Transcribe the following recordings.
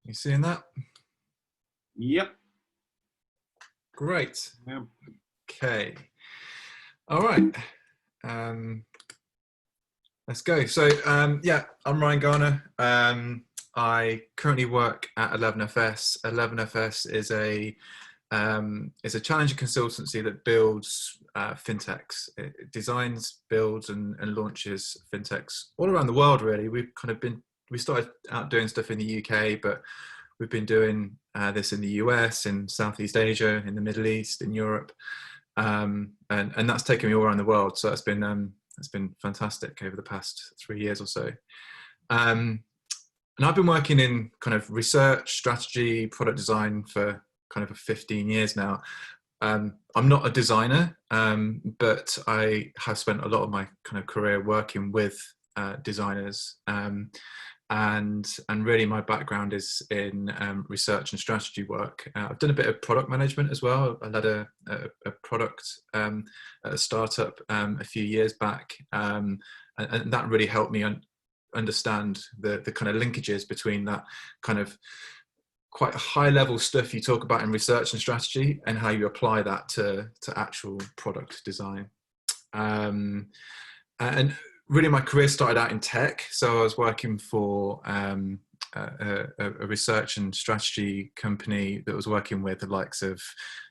You seeing that? Yep. Great. Yep. Okay. All right. Let's go. So yeah, I'm Ryan Garner. I currently work at 11FS. 11FS is a challenger consultancy that builds fintechs. It designs, builds, and launches fintechs all around the world. Really, we started out doing stuff in the UK, but we've been doing this in the US, in Southeast Asia, in the Middle East, in Europe, and that's taken me all around the world. So it's been fantastic over the past 3 years or so. And I've been working in kind of research, strategy, product design for kind of 15 years now. I'm not a designer, but I have spent a lot of my kind of career working with designers. And really my background is in research and strategy work. I've done a bit of product management as well. I led a product at a startup a few years back, and that really helped me understand the kind of linkages between that kind of quite high level stuff you talk about in research and strategy and how you apply that to actual product design. And really my career started out in tech. So I was working for a research and strategy company that was working with the likes of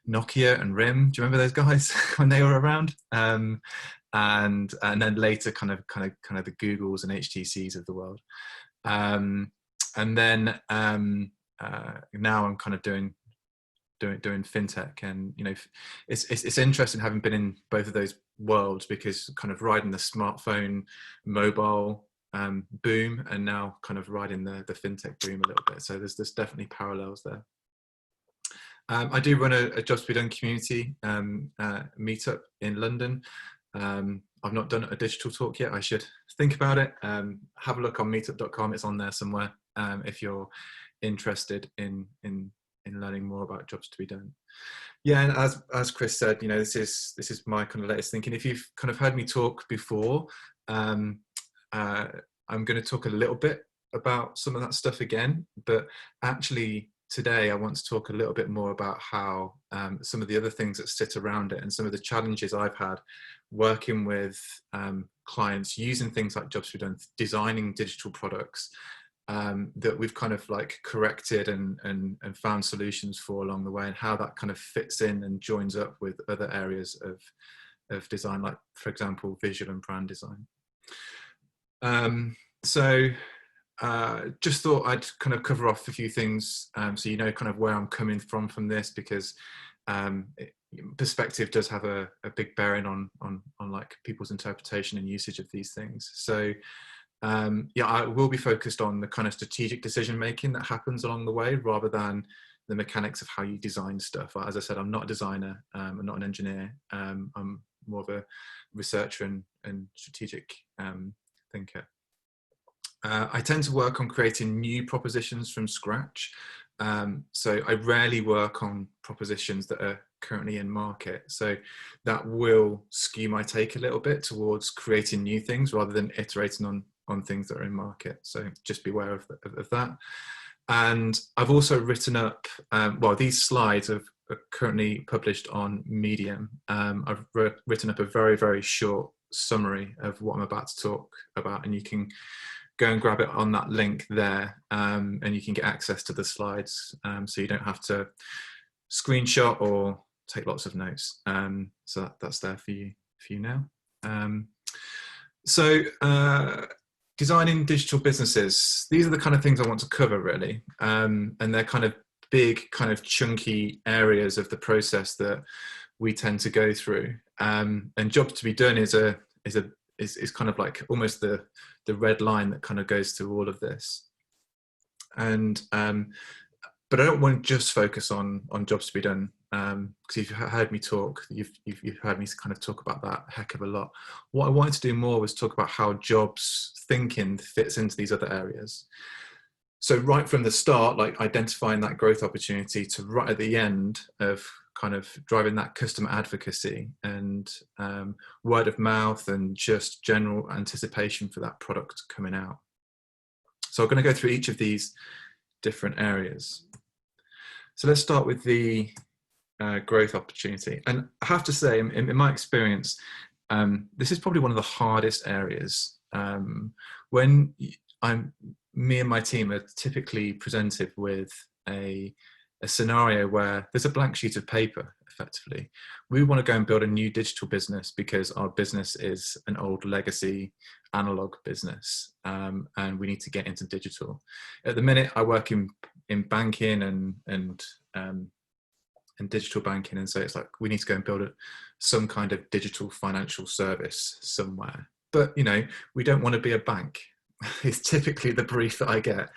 Nokia and RIM. Do you remember those guys when they were around? And then later kind of the Googles and HTCs of the world. And then now I'm kind of doing fintech, and you know, it's interesting having been in both of those worlds, because kind of riding the smartphone mobile boom and now kind of riding the fintech boom a little bit. So there's definitely parallels there. I do run a Jobs to be Done community meetup in London. I've not done a digital talk yet. I should think about it. Have a look on meetup.com. It's on there somewhere if you're interested in learning more about Jobs to be Done. Yeah, and as Chris said, you know, this is my kind of latest thinking. If you've kind of heard me talk before, I'm going to talk a little bit about some of that stuff again, but actually today I want to talk a little bit more about how some of the other things that sit around it and some of the challenges I've had working with clients using things like Jobs to be Done, designing digital products, that we've kind of like corrected and found solutions for along the way, and how that kind of fits in and joins up with other areas of design, like for example visual and brand design. So just thought I'd kind of cover off a few things so you know kind of where I'm coming from this, because perspective does have a big bearing on like people's interpretation and usage of these things. So yeah, I will be focused on the kind of strategic decision making that happens along the way, rather than the mechanics of how you design stuff. As I said, I'm not a designer, I'm not an engineer. I'm more of a researcher and strategic thinker. I tend to work on creating new propositions from scratch. So I rarely work on propositions that are currently in market. So that will skew my take a little bit towards creating new things rather than iterating on things that are in market. So just be aware of that. And I've also written up, well, these slides are currently published on Medium. I've written up a very, very short summary of what I'm about to talk about, and you can go and grab it on that link there, and you can get access to the slides, so you don't have to screenshot or take lots of notes. So that's there for you now. Designing digital businesses. These are the kind of things I want to cover really, and they're kind of big, kind of chunky areas of the process that we tend to go through. And Jobs to be Done is kind of like almost the red line that kind of goes through all of this. And but I don't want to just focus on Jobs to be Done, because if you've heard me talk, you've heard me kind of talk about that a heck of a lot. What I wanted to do more was talk about how jobs thinking fits into these other areas. So right from the start, like identifying that growth opportunity, to right at the end of kind of driving that customer advocacy and word of mouth and just general anticipation for that product coming out. So I'm going to go through each of these different areas. So let's start with the growth opportunity. And I have to say, in my experience, this is probably one of the hardest areas. When me and my team are typically presented with a scenario where there's a blank sheet of paper, effectively. We want to go and build a new digital business because our business is an old legacy analog business, and we need to get into digital. At the minute, I work in banking and digital banking, and so it's like we need to go and build some kind of digital financial service somewhere. But we don't want to be a bank. It's typically the brief that I get.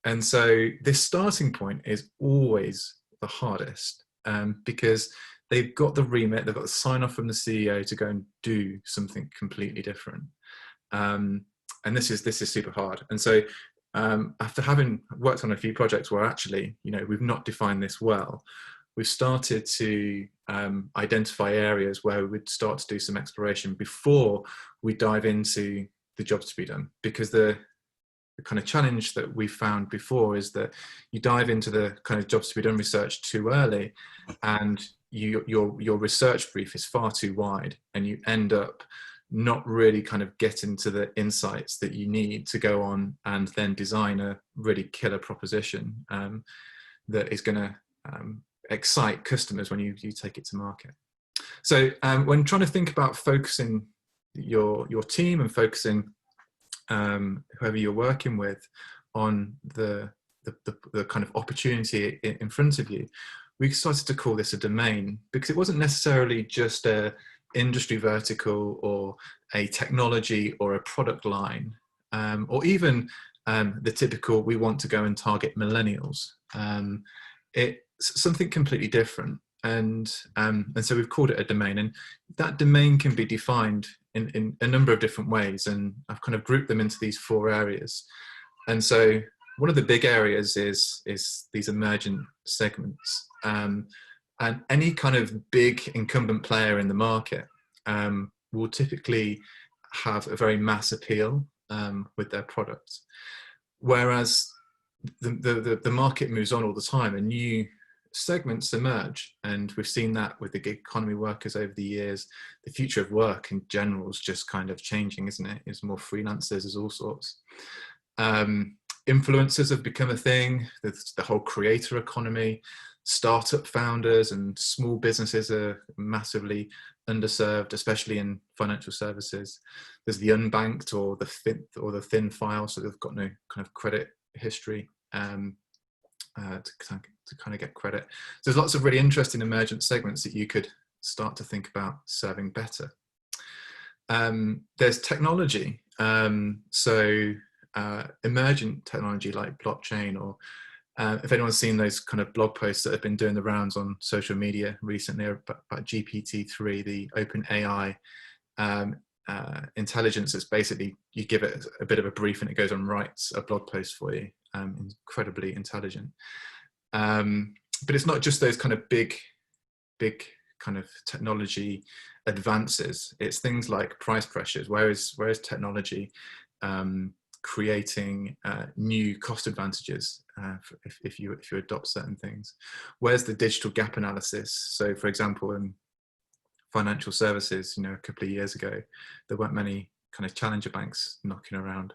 And so this starting point is always the hardest, because they've got the remit, they've got the sign off from the CEO to go and do something completely different. And this is super hard. And so after having worked on a few projects where actually, we've not defined this well, we've started to identify areas where we would start to do some exploration before we dive into the jobs to be done. Because the kind of challenge that we found before is that you dive into the kind of jobs to be done research too early, and your research brief is far too wide, and you end up not really kind of getting to the insights that you need to go on and then design a really killer proposition that is going to excite customers when you take it to market. So when trying to think about focusing your team and focusing whoever you're working with on the kind of opportunity in front of you, we started to call this a domain, because it wasn't necessarily just a industry vertical or a technology or a product line, or even the typical we want to go and target millennials. It's something completely different, and so we've called it a domain, and that domain can be defined in a number of different ways, and I've kind of grouped them into these 4 areas. And so one of the big areas is these emergent segments, and any kind of big incumbent player in the market will typically have a very mass appeal with their products, whereas the market moves on all the time and new segments emerge, and we've seen that with the gig economy workers over the years. The future of work in general is just kind of changing, isn't it? There's more freelancers, there's all sorts. Influencers have become a thing. There's the whole creator economy. Startup founders and small businesses are massively underserved, especially in financial services. There's the unbanked or the thin file, so they've got no kind of credit history to kind of get credit. So there's lots of really interesting emergent segments that you could start to think about serving better. There's technology, so emergent technology like blockchain, or if anyone's seen those kind of blog posts that have been doing the rounds on social media recently about GPT-3, the open AI intelligence, it's basically you give it a bit of a brief and it goes and writes a blog post for you. Incredibly intelligent, but it's not just those kind of big kind of technology advances. It's things like price pressures. Where is technology creating new cost advantages if you adopt certain things? Where's the digital gap analysis? So, for example, in financial services, a couple of years ago, there weren't many kind of challenger banks knocking around.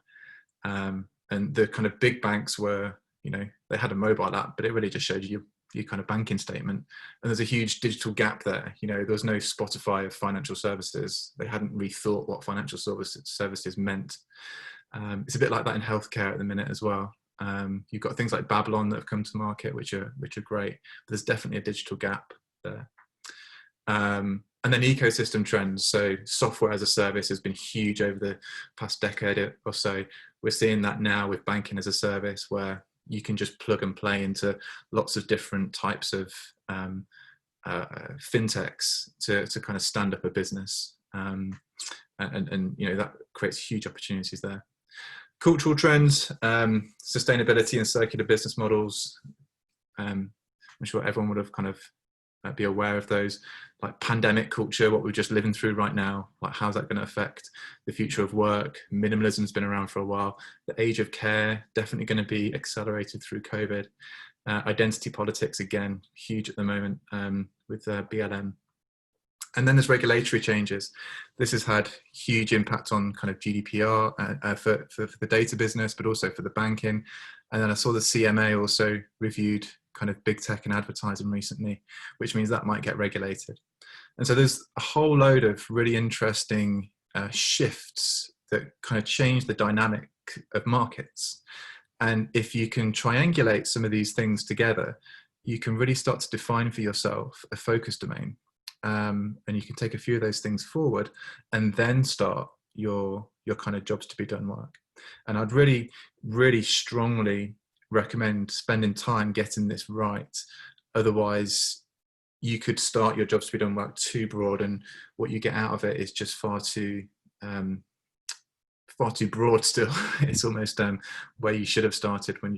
And the kind of big banks were, they had a mobile app, but it really just showed you your kind of banking statement. And there's a huge digital gap there. There was no Spotify of financial services. They hadn't rethought what financial services meant. It's a bit like that in healthcare at the minute as well. You've got things like Babylon that have come to market, which are great. But there's definitely a digital gap there. And then ecosystem trends. So software as a service has been huge over the past decade or so. We're seeing that now with banking as a service, where you can just plug and play into lots of different types of fintechs to kind of stand up a business. And that creates huge opportunities there. Cultural trends, sustainability and circular business models. I'm sure everyone would have kind of be aware of those, like pandemic culture, what we're just living through right now, like how's that going to affect the future of work? Minimalism's been around for a while. The age of care, definitely going to be accelerated through COVID. Identity politics, again, huge at the moment with BLM. And then there's regulatory changes. This has had huge impact on kind of GDPR for the data business, but also for the banking. And then I saw the CMA also reviewed kind of big tech and advertising recently, which means that might get regulated. And so there's a whole load of really interesting shifts that kind of change the dynamic of markets. And if you can triangulate some of these things together, you can really start to define for yourself a focus domain. And you can take a few of those things forward and then start your kind of jobs to be done work. And I'd really, really strongly recommend spending time getting this right. Otherwise, you could start your jobs to be done work too broad, and what you get out of it is just far too broad still. It's almost where you should have started by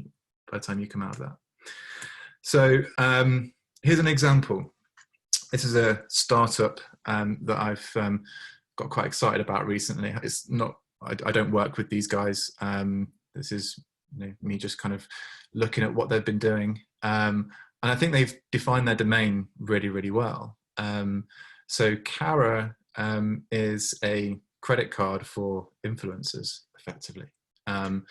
the time you come out of that. So here's an example. This is a startup that I've got quite excited about recently. It's not, I don't work with these guys. This is me just kind of looking at what they've been doing. And I think they've defined their domain really, really well. So Cara is a credit card for influencers, effectively. And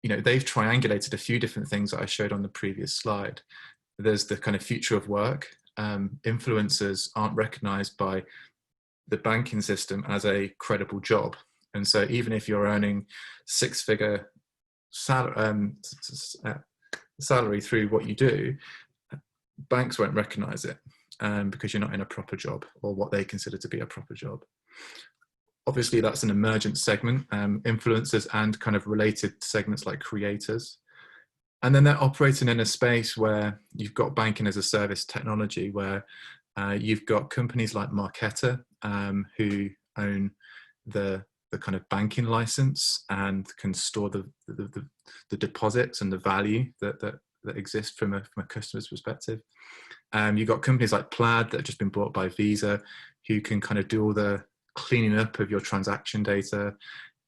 they've triangulated a few different things that I showed on the previous slide. There's the kind of future of work. Influencers aren't recognized by the banking system as a credible job. And so even if you're earning six-figure salary through what you do, banks won't recognize it because you're not in a proper job or what they consider to be a proper job. Obviously, that's an emergent segment, influencers and kind of related segments like creators. And then they're operating in a space where you've got banking as a service technology, where you've got companies like Marqeta who own the kind of banking license and can store the deposits and the value that exist from a customer's perspective. You've got companies like Plaid that have just been bought by Visa, who can kind of do all the cleaning up of your transaction data.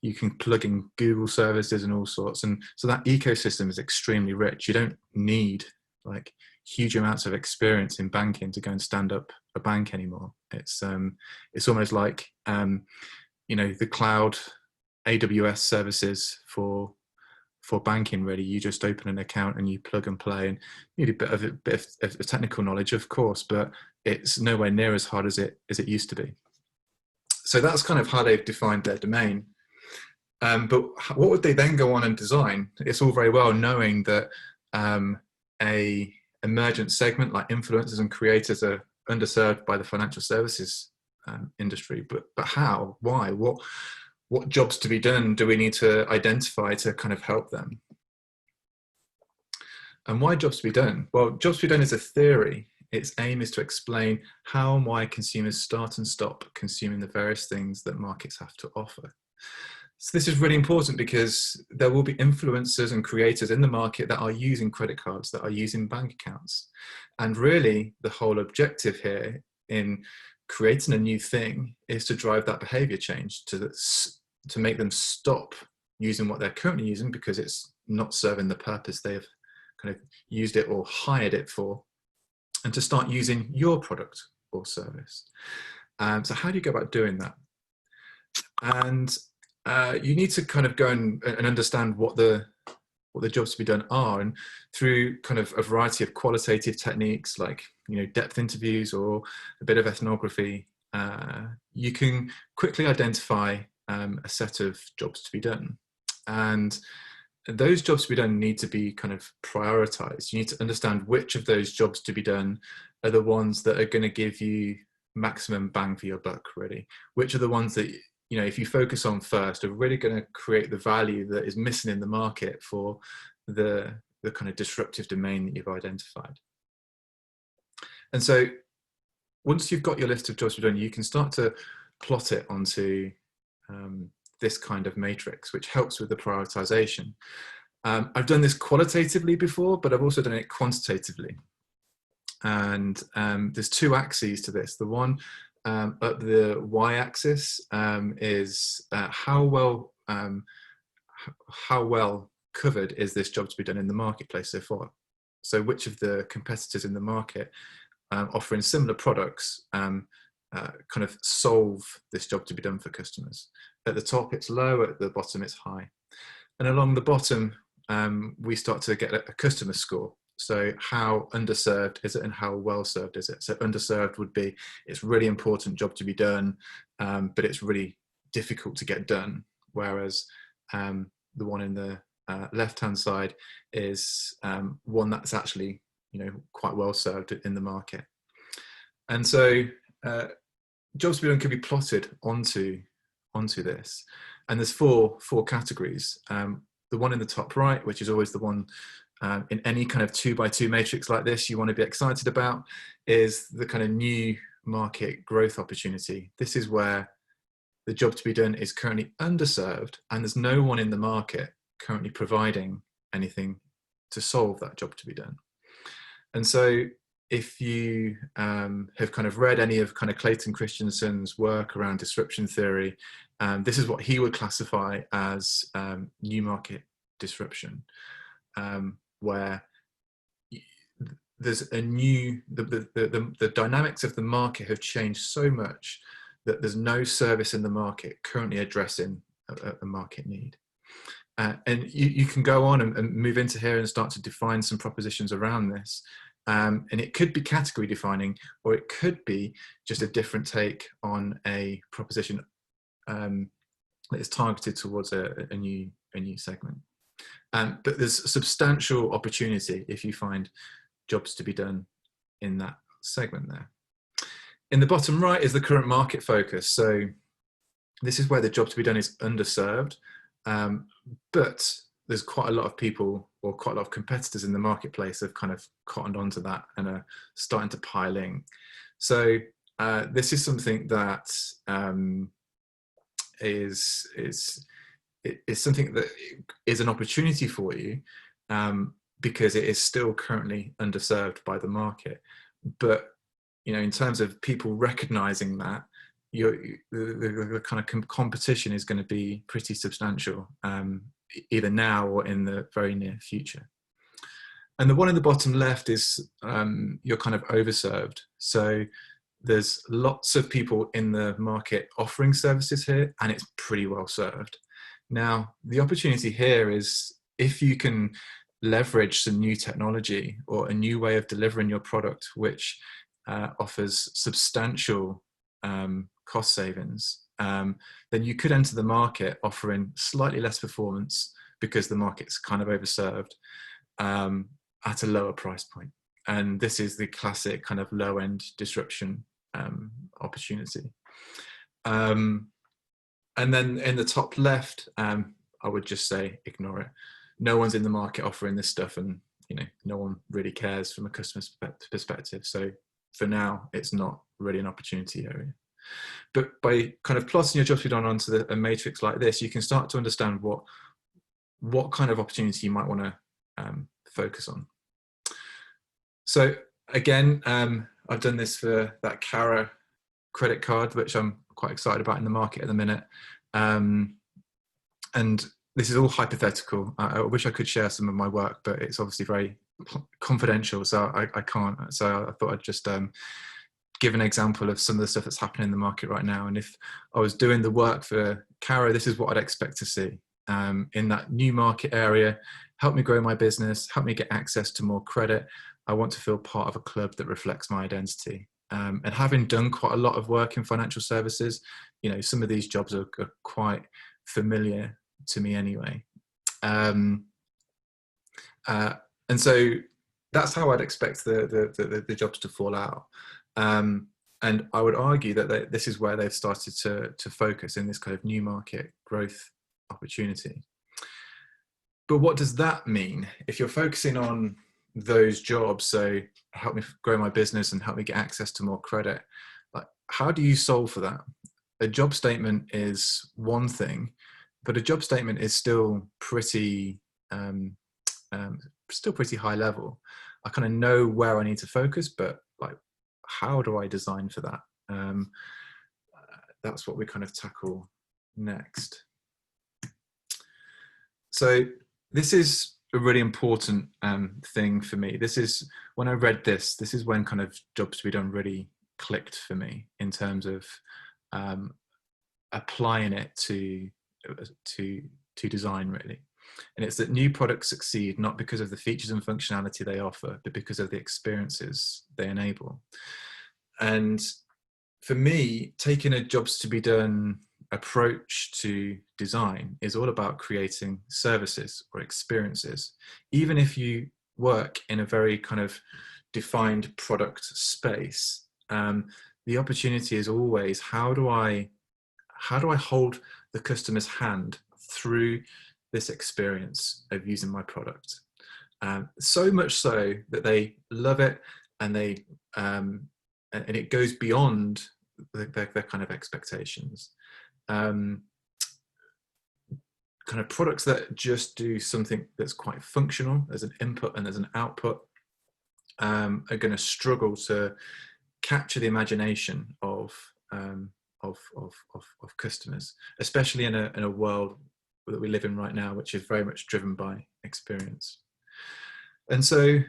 You can plug in Google services and all sorts. And so that ecosystem is extremely rich. You don't need like huge amounts of experience in banking to go and stand up a bank anymore. It's almost like, the cloud AWS services for banking, really. You just open an account and you plug and play, and you need a bit of technical knowledge, of course, but it's nowhere near as hard as it used to be. So that's kind of how they've defined their domain. But what would they then go on and design? It's all very well knowing that a emergent segment like influencers and creators are underserved by the financial services industry, but how? Why? What jobs to be done do we need to identify to kind of help them? And why jobs to be done? Well, jobs to be done is a theory. Its aim is to explain how and why consumers start and stop consuming the various things that markets have to offer. So this is really important because there will be influencers and creators in the market that are using credit cards, that are using bank accounts. And really the whole objective here in creating a new thing is to drive that behavior change, to make them stop using what they're currently using because it's not serving the purpose they've kind of used it or hired it for, and to start using your product or service. So how do you go about doing that? And you need to kind of go and understand what the jobs to be done are, and through kind of a variety of qualitative techniques like depth interviews or a bit of ethnography, you can quickly identify a set of jobs to be done. And those jobs to be done need to be kind of prioritized. You need to understand which of those jobs to be done are the ones that are going to give you maximum bang for your buck, really. Which are the ones that, if you focus on first, are really going to create the value that is missing in the market for the kind of disruptive domain that you've identified. And so once you've got your list of jobs to be done, you can start to plot it onto this kind of matrix, which helps with the prioritization. I've done this qualitatively before, but I've also done it quantitatively. And there's two axes to this. The one at the y-axis is how well covered is this job to be done in the marketplace so far. So which of the competitors in the market offering similar products kind of solve this job to be done for customers. At the top it's low, at the bottom it's high. And along the bottom we start to get a customer score. So how underserved is it and how well served is it? So underserved would be, it's really important job to be done, but it's really difficult to get done. Whereas the one in the left-hand side is one that's actually, quite well served in the market. And so jobs to be done can be plotted onto this. And there's four categories. The one in the top right, which is always the one in any kind of 2x2 matrix like this you want to be excited about, is the kind of new market growth opportunity. This is where the job to be done is currently underserved and there's no one in the market currently providing anything to solve that job to be done. And so if you have kind of read any of kind of Clayton Christensen's work around disruption theory, this is what he would classify as new market disruption, where there's a new, the dynamics of the market have changed so much that there's no service in the market currently addressing a market need. And you can go on and move into here and start to define some propositions around this. And it could be category defining, or it could be just a different take on a proposition that is targeted towards a new segment. But there's substantial opportunity if you find jobs to be done in that segment there. In the bottom right is the current market focus. So this is where the job to be done is underserved, but there's quite a lot of people or quite a lot of competitors in the marketplace have kind of cottoned onto that and are starting to pile in. So this is something that is something that is an opportunity for you because it is still currently underserved by the market. But in terms of people recognizing that, the kind of competition is going to be pretty substantial, either now or in the very near future. And the one in the bottom left is you're kind of overserved. So there's lots of people in the market offering services here, and it's pretty well served. Now, the opportunity here is if you can leverage some new technology or a new way of delivering your product, which offers substantial cost savings, then you could enter the market offering slightly less performance because the market's kind of overserved at a lower price point. And this is the classic kind of low-end disruption opportunity. And then in the top left, I would just say ignore it. No one's in the market offering this stuff, and no one really cares from a customer's perspective. So for now, it's not really an opportunity area. But by kind of plotting your job to be done onto a matrix like this, you can start to understand what kind of opportunity you might want to focus on. So again, I've done this for that Cara credit card, which I'm quite excited about in the market at the minute. And this is all hypothetical. I wish I could share some of my work, but it's obviously very confidential, so I can't. So I thought I'd just give an example of some of the stuff that's happening in the market right now. And if I was doing the work for Cara, this is what I'd expect to see in that new market area. Help me grow my business, help me get access to more credit. I want to feel part of a club that reflects my identity. And having done quite a lot of work in financial services, some of these jobs are quite familiar to me anyway. And so that's how I'd expect the jobs to fall out. And I would argue that this is where they've started to focus in this kind of new market growth opportunity. But what does that mean? If you're focusing on those jobs, so help me grow my business and help me get access to more credit, like, how do you solve for that? A job statement is one thing, but a job statement is still pretty high level. I kind of know where I need to focus, but like, how do I design for that? That's what we kind of tackle next. So this is a really important thing for me. This is when I read this is when kind of jobs to be done really clicked for me in terms of applying it to design, really. And it's that new products succeed not because of the features and functionality they offer, but because of the experiences they enable. And for me, taking a jobs to be done approach to design is all about creating services or experiences. Even if you work in a very kind of defined product space, the opportunity is always, how do I hold the customer's hand through this experience of using my product? So much so that they love it, and they and it goes beyond their kind of expectations. Kind of products that just do something that's quite functional, there's an input and there's an output, are going to struggle to capture the imagination of customers, especially in a world that we live in right now, which is very much driven by experience. And so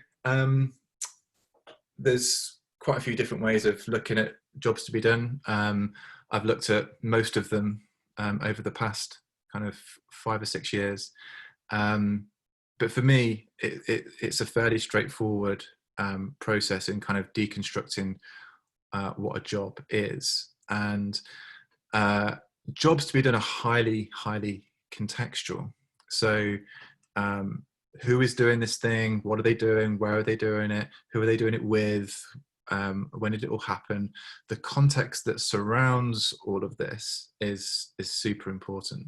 there's quite a few different ways of looking at jobs to be done. I've looked at most of them over the past kind of 5 or 6 years. But for me, it's a fairly straightforward process in kind of deconstructing what a job is. And jobs to be done are highly, highly contextual. So who is doing this thing? What are they doing? Where are they doing it? Who are they doing it with? When did it all happen? The context that surrounds all of this is super important,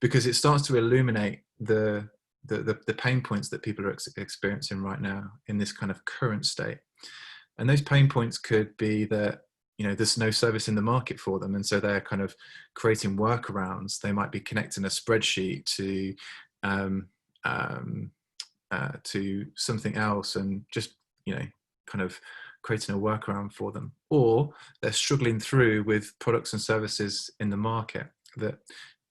because it starts to illuminate the pain points that people are experiencing right now in this kind of current state. And those pain points could be that, you know, there's no service in the market for them, and so they're kind of creating workarounds. They might be connecting a spreadsheet to something else, and just, you know, kind of creating a workaround for them. Or they're struggling through with products and services in the market that,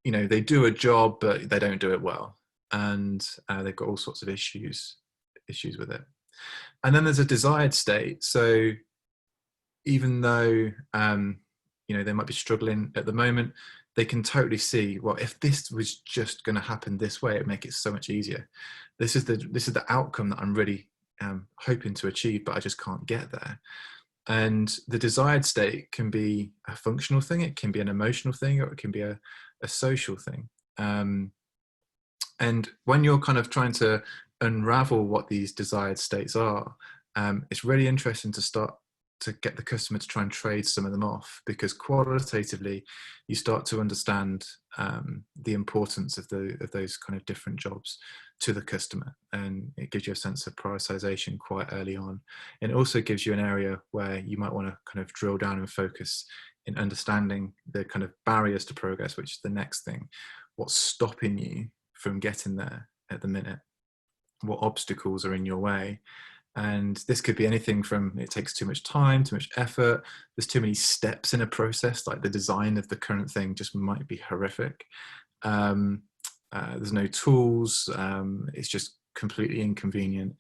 you know, they do a job but they don't do it well, and they've got all sorts of issues with it. And then there's a desired state. So even though you know, they might be struggling at the moment, they can totally see, well, if this was just going to happen this way, it'd make it so much easier. This is the outcome that I'm really hoping to achieve, but I just can't get there. And the desired state can be a functional thing, it can be an emotional thing, or it can be a social thing. And when you're kind of trying to unravel what these desired states are, it's really interesting to start to get the customer to try and trade some of them off, because qualitatively you start to understand the importance of those kind of different jobs to the customer, and it gives you a sense of prioritization quite early on. And it also gives you an area where you might want to kind of drill down and focus in understanding the kind of barriers to progress, which is the next thing. What's stopping you from getting there at the minute? What obstacles are in your way? And this could be anything from, it takes too much time, too much effort, there's too many steps in a process, like the design of the current thing just might be horrific. There's no tools, it's just completely inconvenient.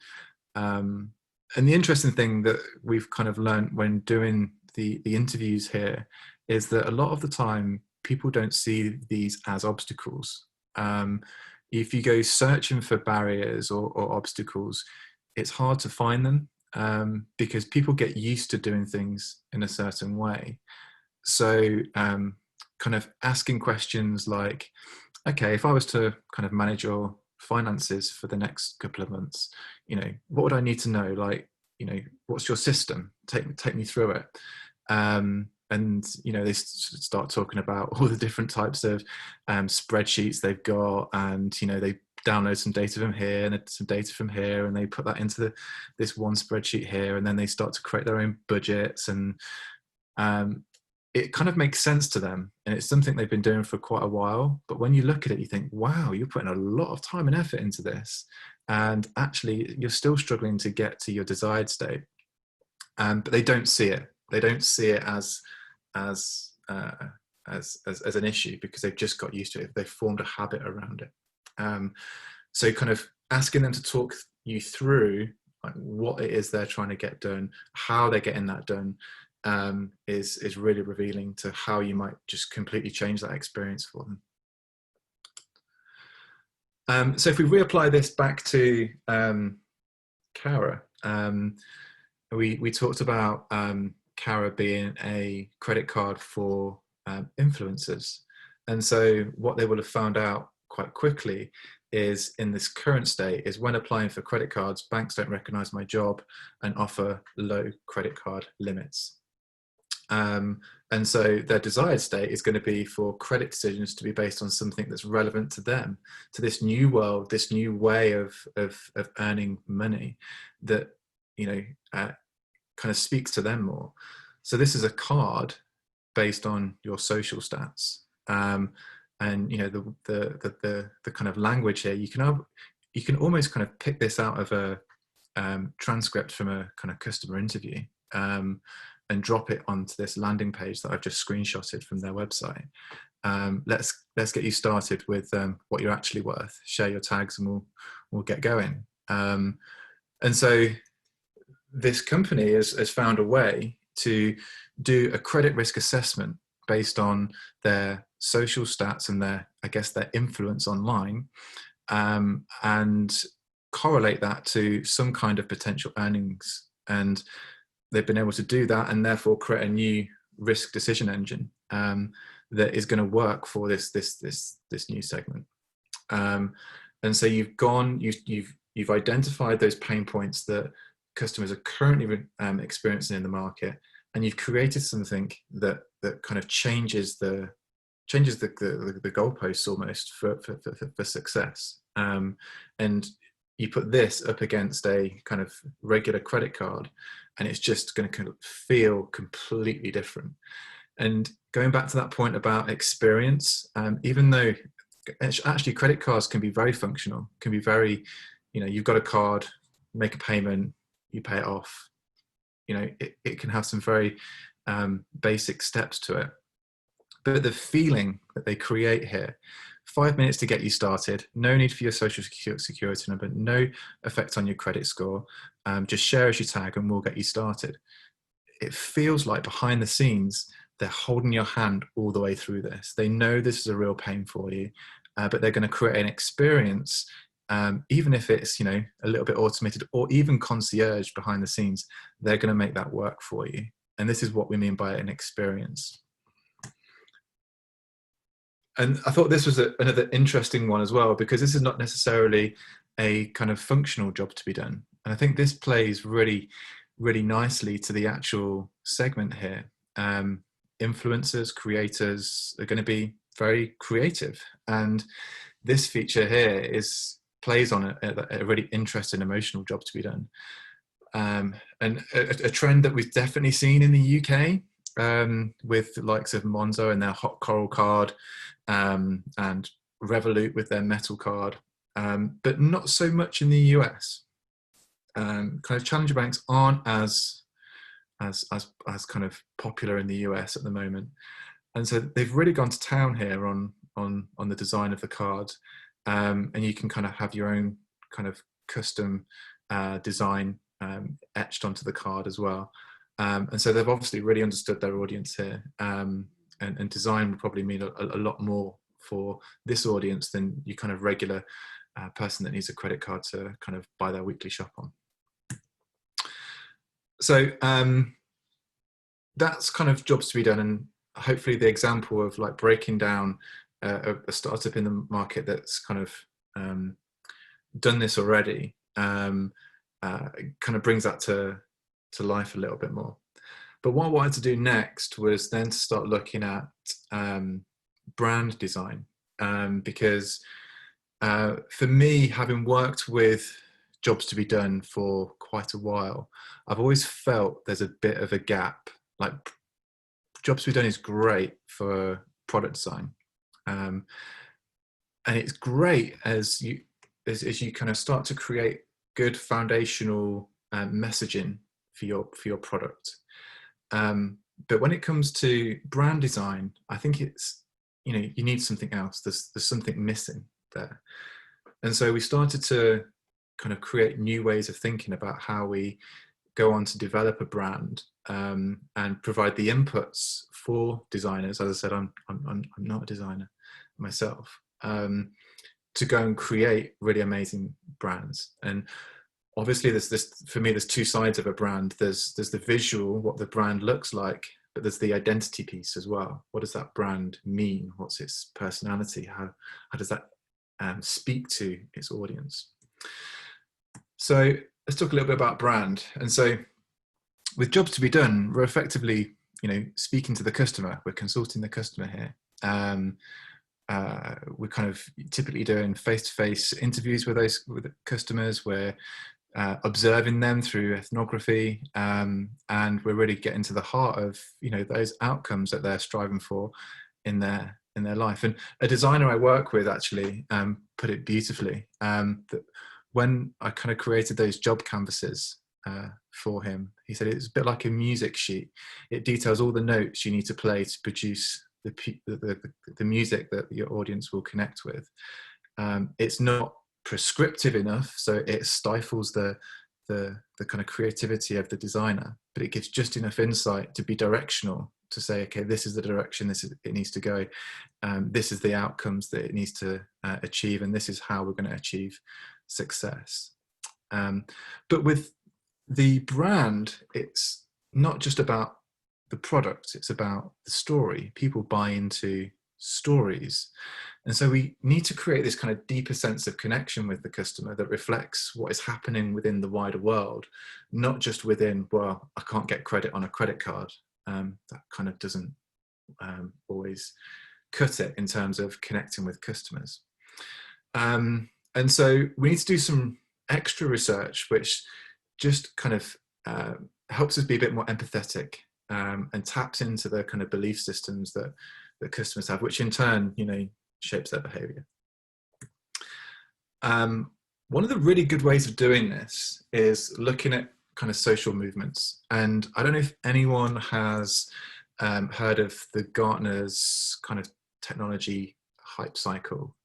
And the interesting thing that we've kind of learned when doing the interviews here is that a lot of the time people don't see these as obstacles. If you go searching for barriers or obstacles, it's hard to find them, because people get used to doing things in a certain way. So kind of asking questions like, okay, if I was to kind of manage your finances for the next couple of months, you know, what would I need to know? Like, you know, what's your system? Take me through it. And, you know, they start talking about all the different types of spreadsheets they've got, and, you know, they download some data from here and some data from here, and they put that into this one spreadsheet here, and then they start to create their own budgets. And it kind of makes sense to them, and it's something they've been doing for quite a while. But when you look at it, you think, wow, you're putting a lot of time and effort into this, and actually you're still struggling to get to your desired state. But they don't see it. They don't see it as an issue, because they've just got used to it. They've formed a habit around it. So kind of asking them to talk you through like what it is they're trying to get done, how they're getting that done, is really revealing to how you might just completely change that experience for them. So if we reapply this back to Kara, we talked about Kara being a credit card for influencers. And so what they will have found out quite quickly is, in this current state, is when applying for credit cards, banks don't recognize my job and offer low credit card limits. And so their desired state is going to be for credit decisions to be based on something that's relevant to them, to this new world, this new way of earning money that, kind of speaks to them more. So this is a card based on your social stats. And the kind of language here, you can almost kind of pick this out of a transcript from a kind of customer interview, and drop it onto this landing page that I've just screenshotted from their website. Let's get you started with what you're actually worth. Share your tags, and we'll get going. And so this company has found a way to do a credit risk assessment based on their social stats and their influence online, and correlate that to some kind of potential earnings. And they've been able to do that, and therefore create a new risk decision engine that is going to work for this new segment. And so you've identified those pain points that customers are currently experiencing in the market, and you've created something that kind of changes the goalposts almost for success. And you put this up against a kind of regular credit card, and it's just going to kind of feel completely different. And going back to that point about experience, even though actually credit cards can be very functional, can be very, you've got a card, make a payment, you pay it off. It can have some very basic steps to it. But the feeling that they create here, 5 minutes to get you started, no need for your social security number, no effect on your credit score, just share as you tag and we'll get you started. It feels like behind the scenes, they're holding your hand all the way through this. They know this is a real pain for you, but they're going to create an experience, even if it's, a little bit automated or even concierge behind the scenes, they're going to make that work for you. And this is what we mean by an experience. And I thought this was another interesting one as well, because this is not necessarily a kind of functional job to be done. And I think this plays really, really nicely to the actual segment here. Influencers, creators are going to be very creative. And this feature here plays on a really interesting emotional job to be done. And a trend that we've definitely seen in the UK, with the likes of Monzo and their hot coral card, and Revolut with their metal card, but not so much in the US. Kind of challenger banks aren't as kind of popular in the US at the moment, and so they've really gone to town here on the design of the card, and you can kind of have your own kind of custom design etched onto the card as well. And so they've obviously really understood their audience here, and design would probably mean a lot more for this audience than your kind of regular person that needs a credit card to kind of buy their weekly shop on. So that's kind of jobs to be done, and hopefully the example of like breaking down a startup in the market that's kind of done this already kind of brings that to life a little bit more. But what I wanted to do next was then to start looking at brand design, because for me, having worked with jobs to be done for quite a while, I've always felt there's a bit of a gap, like Jobs to be Done is great for product design, and it's great as you kind of start to create good foundational messaging for your product. But when it comes to brand design, I think it's, you need something else. There's something missing there. And so we started to kind of create new ways of thinking about how we go on to develop a brand, and provide the inputs for designers. As I said, I'm not a designer myself, to go and create really amazing brands. And obviously for me, there's two sides of a brand. There's the visual, what the brand looks like, but there's the identity piece as well. What does that brand mean? What's its personality? How does that speak to its audience? So let's talk a little bit about brand. And so with Jobs to be Done, we're effectively, speaking to the customer. We're consulting the customer here. We're kind of typically doing face-to-face interviews with the customers. We're observing them through ethnography, and we're really getting to the heart of those outcomes that they're striving for in their life. And a designer I work with actually put it beautifully, that when I kind of created those job canvases for him, he said it's a bit like a music sheet. It details all the notes you need to play to produce the music that your audience will connect with. It's not prescriptive enough, so it stifles the kind of creativity of the designer, but it gives just enough insight to be directional, to say, okay, this is the direction it needs to go, this is the outcomes that it needs to achieve, and this is how we're going to achieve success. But with the brand, it's not just about the product, it's about the story. People buy into stories. And so we need to create this kind of deeper sense of connection with the customer that reflects what is happening within the wider world, not just within, well, I can't get credit on a credit card. That kind of doesn't always cut it in terms of connecting with customers. And so we need to do some extra research, which just kind of helps us be a bit more empathetic, and taps into the kind of belief systems that customers have, which in turn, shapes their behavior. One of the really good ways of doing this is looking at kind of social movements. And I don't know if anyone has heard of the Gartner's kind of technology hype cycle.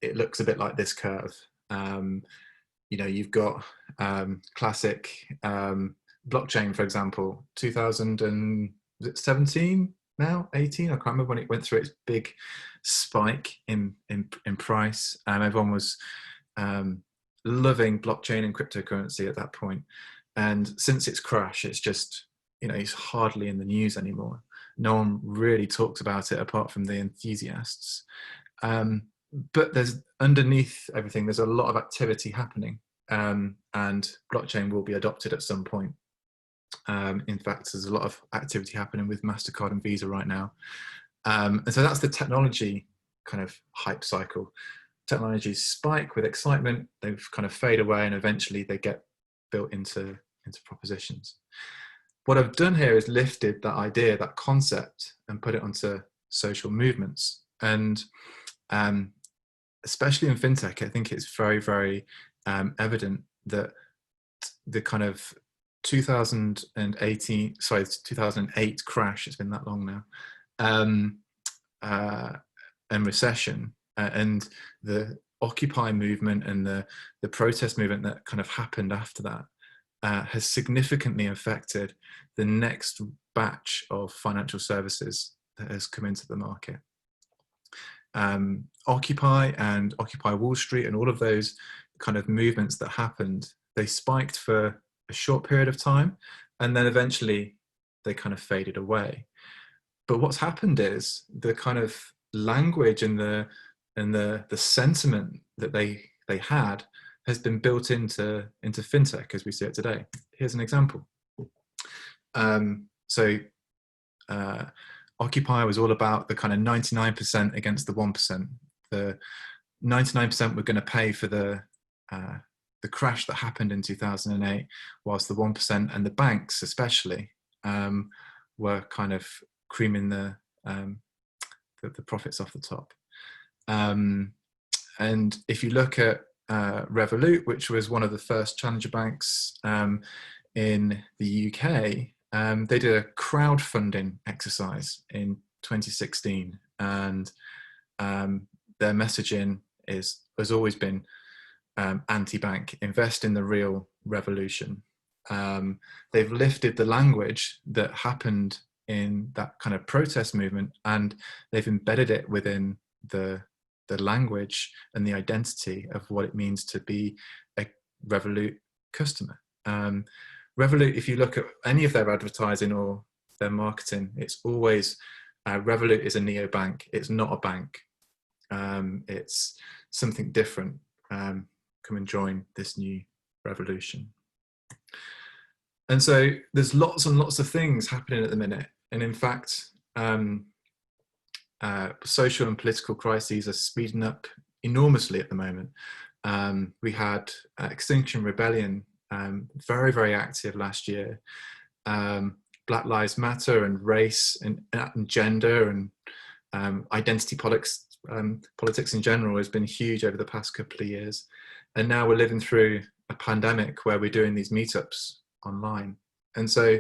It looks a bit like this curve. You've got classic blockchain, for example, 2017 now, 18, I can't remember when it went through its big spike in price. Everyone was loving blockchain and cryptocurrency at that point. And since its crash, it's just, it's hardly in the news anymore. No one really talks about it apart from the enthusiasts. But there's underneath everything, there's a lot of activity happening, and blockchain will be adopted at some point. In fact, there's a lot of activity happening with MasterCard and Visa right now. And so that's the technology kind of hype cycle. Technologies spike with excitement, they kind of fade away, and eventually they get built into propositions. What I've done here is lifted that idea, that concept, and put it onto social movements. And especially in fintech, I think it's very, very evident that the kind of 2008 crash, it's been that long now, and recession, and the Occupy movement and the protest movement that kind of happened after that has significantly affected the next batch of financial services that has come into the market. Occupy and Occupy Wall Street and all of those kind of movements that happened, they spiked for a short period of time, and then eventually they kind of faded away. But what's happened is the kind of language and the sentiment that they had has been built into fintech as we see it today. Here's an example. Occupy was all about the kind of 99% against the 1%. The 99% were going to pay for the crash that happened in 2008, whilst the 1% and the banks especially were kind of creaming the profits off the top. And if you look at Revolut, which was one of the first challenger banks in the UK, they did a crowdfunding exercise in 2016, and their messaging has always been anti-bank, invest in the real revolution. They've lifted the language that happened in that kind of protest movement, and they've embedded it within the language and the identity of what it means to be a Revolut customer. Revolut, if you look at any of their advertising or their marketing, it's always Revolut is a neobank. It's not a bank. It's something different. Come and join this new revolution. And so there's lots and lots of things happening at the minute. And in fact, social and political crises are speeding up enormously at the moment. We had Extinction Rebellion, very, very active last year. Black Lives Matter and race and gender and identity politics in general has been huge over the past couple of years. And now we're living through a pandemic where we're doing these meetups online. And so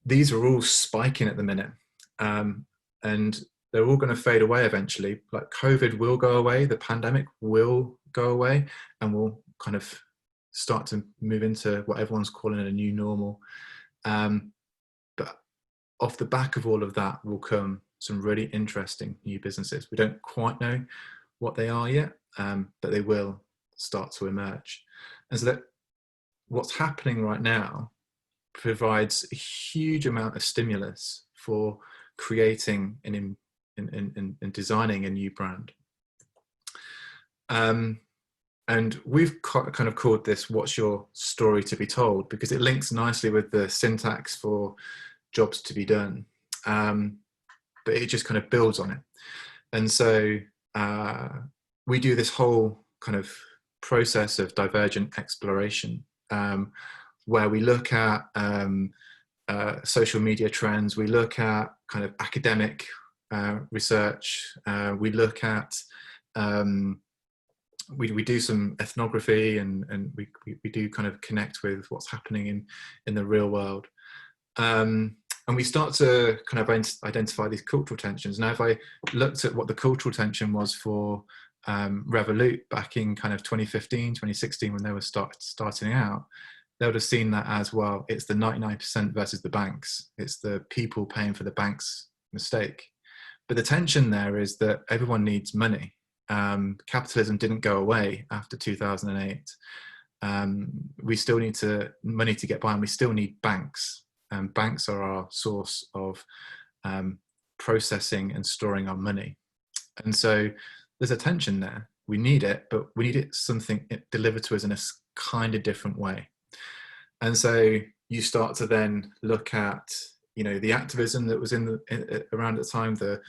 these are all spiking at the minute. And they're all going to fade away eventually. Like COVID will go away, the pandemic will go away, and we'll kind of start to move into what everyone's calling a new normal. But off the back of all of that will come some really interesting new businesses. We don't quite know what they are yet, but they will start to emerge. And so that what's happening right now provides a huge amount of stimulus for creating and designing a new brand. And we've kind of called this "What's Your Story to Be Told?" because it links nicely with the syntax for jobs to be done, but it just kind of builds on it. And so we do this whole kind of process of divergent exploration, where we look at social media trends, we look at kind of academic research, we look at we do some ethnography, and we do kind of connect with what's happening in the real world, and we start to kind of identify these cultural tensions. Now, if I looked at what the cultural tension was for Revolut back in kind of 2015, 2016, when they were starting out, they would have seen that as, well, it's the 99% versus the banks. It's the people paying for the bank's mistake. But the tension there is that everyone needs money. Capitalism didn't go away after 2008. We still need money to get by, and we still need banks. Banks are our source of processing and storing our money. And so there's a tension there. We need it, but we need it delivered to us in a kind of different way. And so you start to then look at, the activism that was around at the time, the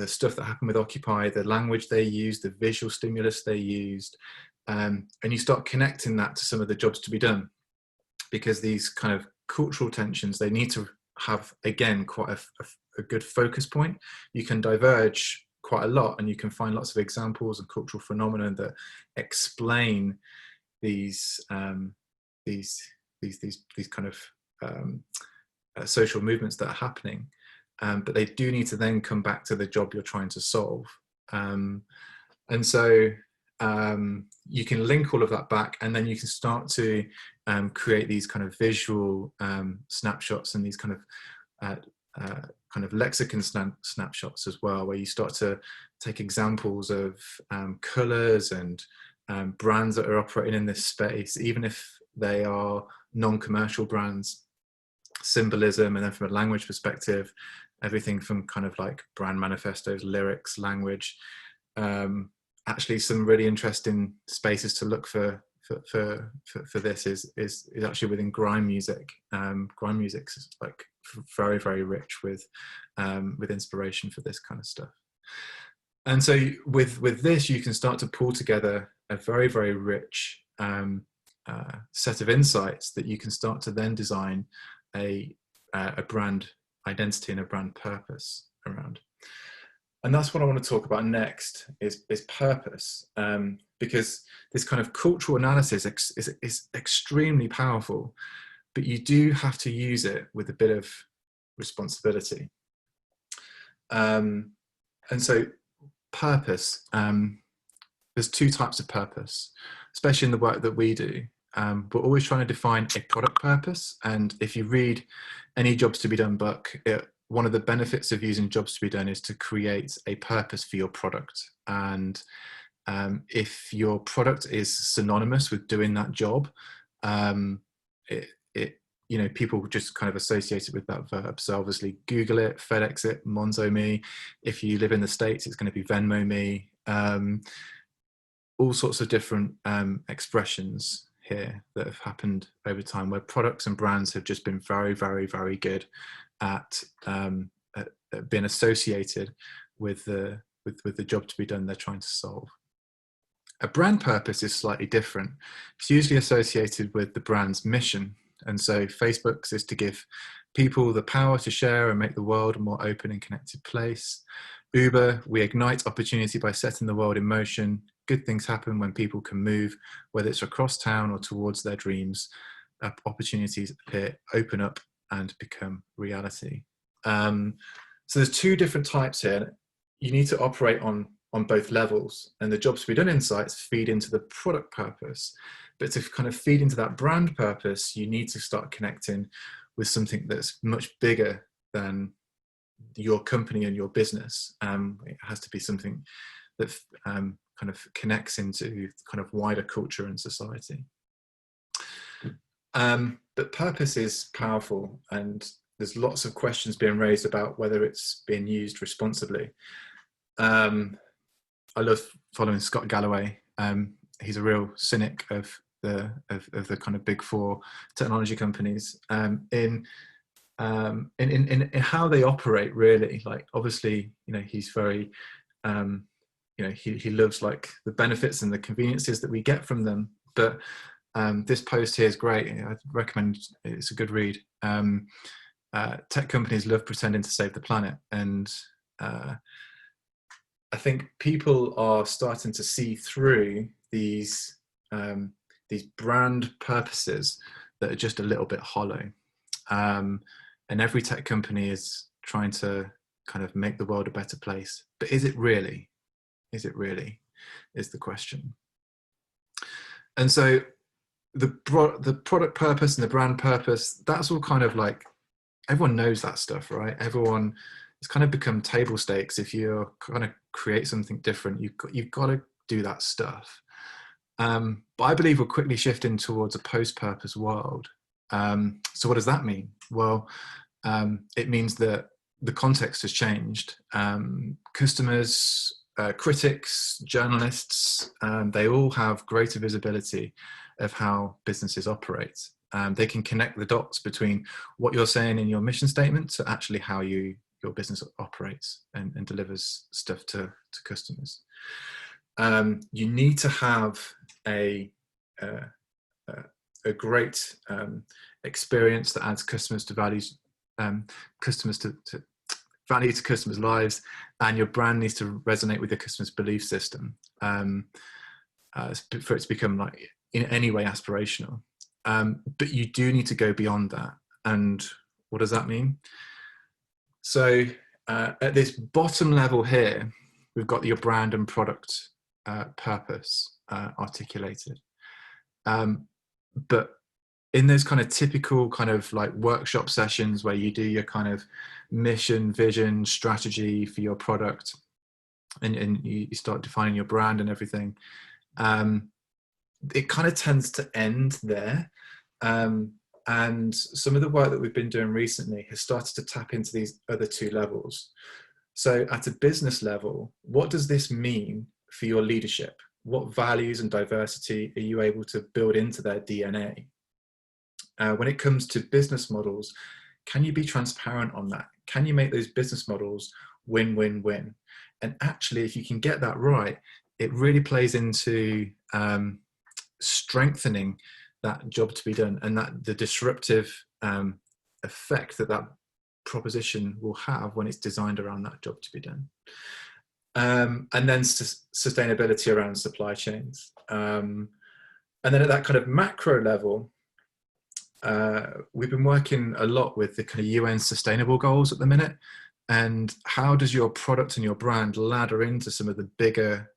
stuff that happened with Occupy, the language they used, the visual stimulus they used, and you start connecting that to some of the jobs to be done, because these kind of cultural tensions, they need to have, again, quite a good focus point. You can diverge quite a lot, and you can find lots of examples and cultural phenomena that explain these kind of social movements that are happening, but they do need to then come back to the job you're trying to solve. And so you can link all of that back, and then you can start to create these kind of visual snapshots, and these kind of lexicon snapshots as well, where you start to take examples of colors and brands that are operating in this space, even if they are non-commercial brands, symbolism, and then from a language perspective, everything from kind of like brand manifestos, lyrics, language. Actually, some really interesting spaces to look for this is actually within grime music. Grime music is like very, very rich with inspiration for this kind of stuff. And so with this, you can start to pull together a very, very rich set of insights that you can start to then design a brand identity and a brand purpose around. And that's what I want to talk about next is purpose, because this kind of cultural analysis is extremely powerful, but you do have to use it with a bit of responsibility. And so purpose, there's two types of purpose, especially in the work that we do. We're always trying to define a product purpose. And if you read any Jobs to be Done book, one of the benefits of using Jobs to be Done is to create a purpose for your product. And if your product is synonymous with doing that job, you know, people just kind of associate it with that verb. So obviously Google it, FedEx it, Monzo me. If you live in the States, it's going to be Venmo me. All sorts of different expressions here that have happened over time, where products and brands have just been very, very, very good at being associated with the job to be done they're trying to solve. A brand purpose is slightly different. It's usually associated with the brand's mission. And so Facebook's is to give people the power to share and make the world a more open and connected place. Uber, we ignite opportunity by setting the world in motion. Good things happen when people can move, whether it's across town or towards their dreams. Opportunities appear, open up and become reality. So there's two different types here. You need to operate on both levels, and the Jobs to be Done insights feed into the product purpose. But to kind of feed into that brand purpose, you need to start connecting with something that's much bigger than your company and your business. It has to be something that kind of connects into kind of wider culture and society. But purpose is powerful, and there's lots of questions being raised about whether it's being used responsibly. I love following Scott Galloway. He's a real cynic of the kind of big four technology companies in how they operate, really. Like, obviously, you know, he's very you know, he loves like the benefits and the conveniences that we get from them. But this post here is great. I recommend it's a good read. Tech companies love pretending to save the planet, and I think people are starting to see through these brand purposes that are just a little bit hollow. And every tech company is trying to kind of make the world a better place. But is it really? Is it really? Is the question. And so the product purpose and the brand purpose, that's all kind of like, everyone knows that stuff, right? Everyone, it's kind of become table stakes. If you're kind of create something different, you've got to do that stuff. But I believe we're quickly shifting towards a post-purpose world. So what does that mean? Well, it means that the context has changed. Customers, critics, journalists, they all have greater visibility of how businesses operate. They can connect the dots between what you're saying in your mission statement to actually how your business operates and delivers stuff to customers. You need to have a great experience that adds customers to values, customers to value to customers' lives, and your brand needs to resonate with your customers' belief system for it to become like in any way aspirational. But you do need to go beyond that. And what does that mean? So at this bottom level here, we've got your brand and product purpose articulated. But in those kind of typical kind of like workshop sessions where you do your kind of mission, vision, strategy for your product, and you start defining your brand and everything, it kind of tends to end there. And some of the work that we've been doing recently has started to tap into these other two levels. So at a business level, what does this mean for your leadership? What values and diversity are you able to build into their DNA? When it comes to business models, can you be transparent on that? Can you make those business models win-win-win? And actually, if you can get that right, it really plays into strengthening that job to be done, and that the disruptive effect that proposition will have when it's designed around that job to be done. And then sustainability around supply chains. And then at that kind of macro level, we've been working a lot with the kind of UN sustainable goals at the minute. And how does your product and your brand ladder into some of the bigger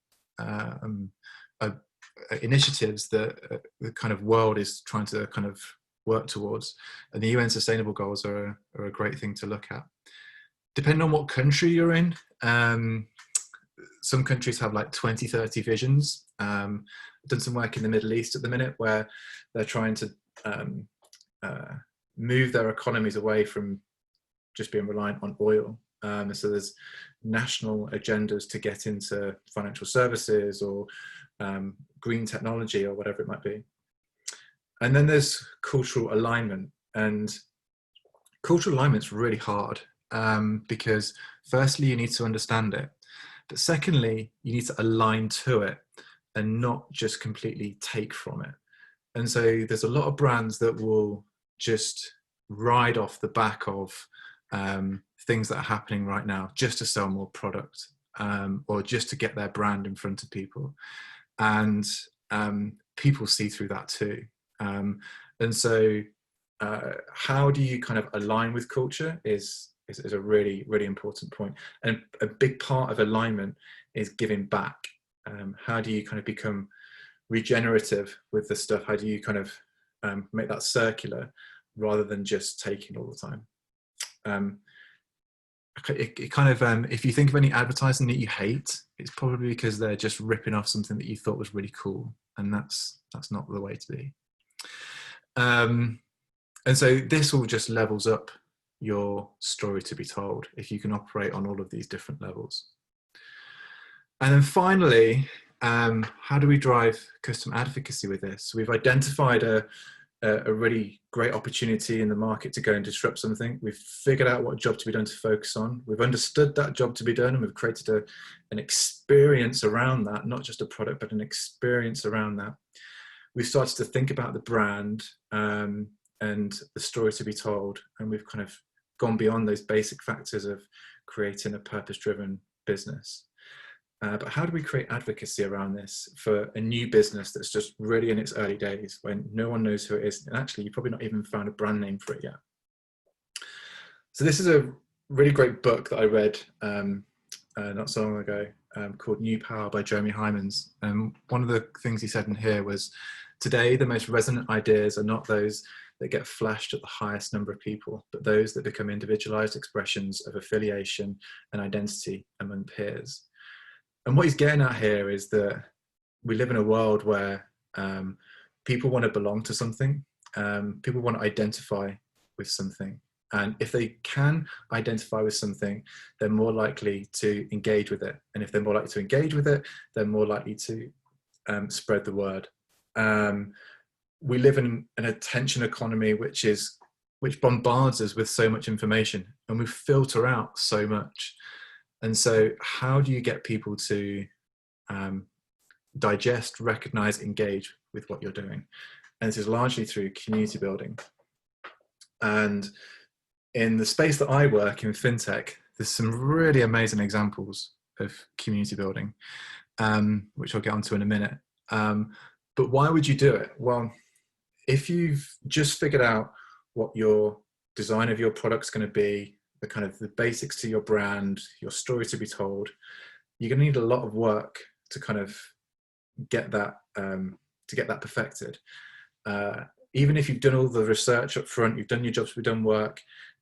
initiatives that the kind of world is trying to kind of work towards? And the UN sustainable goals are a great thing to look at. Depending on what country you're in, some countries have like 2030 visions. I've done some work in the Middle East at the minute where they're trying to move their economies away from just being reliant on oil. So there's national agendas to get into financial services or green technology or whatever it might be. And then there's cultural alignment, and cultural alignment's really hard because firstly, you need to understand it. But secondly, you need to align to it and not just completely take from it. And so there's a lot of brands that will just ride off the back of things that are happening right now just to sell more product or just to get their brand in front of people. And people see through that too. And so how do you kind of align with culture is a really, really important point. And a big part of alignment is giving back. How do you kind of become regenerative with the stuff? How do you kind of make that circular rather than just taking all the time? It kind of, if you think of any advertising that you hate, it's probably because they're just ripping off something that you thought was really cool, and that's not the way to be. And so this all just levels up your story to be told if you can operate on all of these different levels. And then finally, how do we drive customer advocacy with this? So we've identified a really great opportunity in the market to go and disrupt something. We've figured out what job to be done to focus on. We've understood that job to be done, and we've created an experience around that, not just a product, but an experience around that. We've started to think about the brand and the story to be told, and we've kind of gone beyond those basic factors of creating a purpose-driven business. But how do we create advocacy around this for a new business that's just really in its early days when no one knows who it is? And actually, you've probably not even found a brand name for it yet. So this is a really great book that I read not so long ago called New Power by Jeremy Hymans. And one of the things he said in here was, today, the most resonant ideas are not those that get flashed at the highest number of people, but those that become individualized expressions of affiliation and identity among peers. And what he's getting at here is that we live in a world where people want to belong to something. People want to identify with something. And if they can identify with something, they're more likely to engage with it. And if they're more likely to engage with it, they're more likely to spread the word. We live in an attention economy which bombards us with so much information, and we filter out so much. And so how do you get people to digest, recognize, engage with what you're doing? And this is largely through community building. And in the space that I work in fintech, there's some really amazing examples of community building, which I'll get onto in a minute. But why would you do it? Well, if you've just figured out what your design of your product's going to be, the kind of the basics to your brand, your story to be told, you're going to need a lot of work to kind of get that perfected. Even if you've done all the research up front, you've done your jobs, we've done work,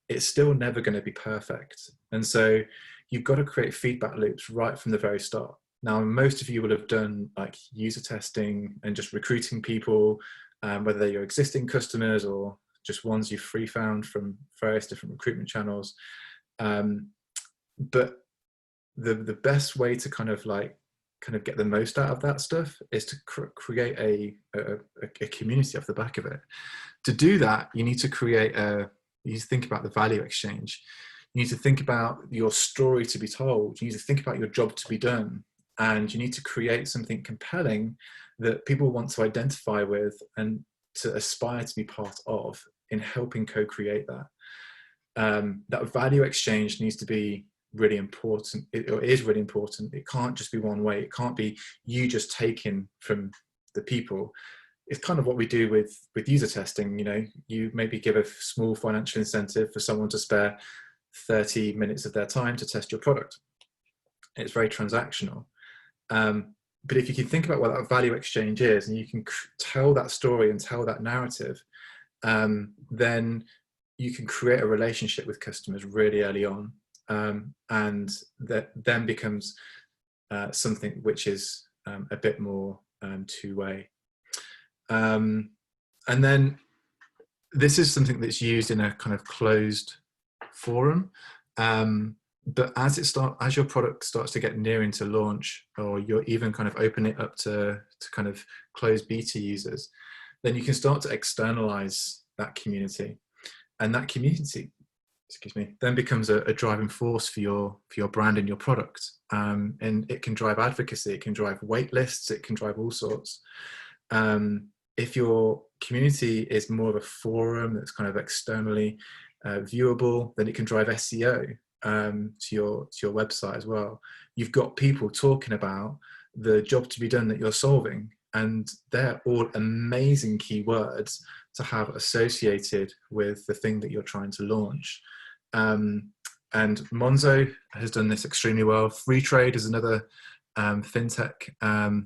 it's still never going to be perfect. And so you've got to create feedback loops right from the very start. Now, most of you will have done like user testing and just recruiting people, whether they're your existing customers or just ones you've free found from various different recruitment channels. But the best way to kind of get the most out of that stuff is to create a community off the back of it. To do that, you need to you need to think about the value exchange. You need to think about your story to be told. You need to think about your job to be done. And you need to create something compelling that people want to identify with and to aspire to be part of in helping co-create that. that value exchange needs to be really important. It is really important. It can't just be one way. It can't be you just taking from the people. It's kind of what we do with user testing. You know, you maybe give a small financial incentive for someone to spare 30 minutes of their time to test your product. It's very transactional. But if you can think about what that value exchange is, and you can tell that story and tell that narrative, then you can create a relationship with customers really early on, and that then becomes something which is a bit more two-way. And then this is something that's used in a kind of closed forum. But as your product starts to get near into launch, or you're even kind of open it up to kind of closed beta users, then you can start to externalize that community, and that community, then becomes a driving force for your brand and your product. And it can drive advocacy, it can drive wait lists, it can drive all sorts. If your community is more of a forum that's kind of externally viewable, then it can drive SEO to your website as well. You've got people talking about the job to be done that you're solving, and they're all amazing keywords to have associated with the thing that you're trying to launch. And Monzo has done this extremely well. Free Trade is another fintech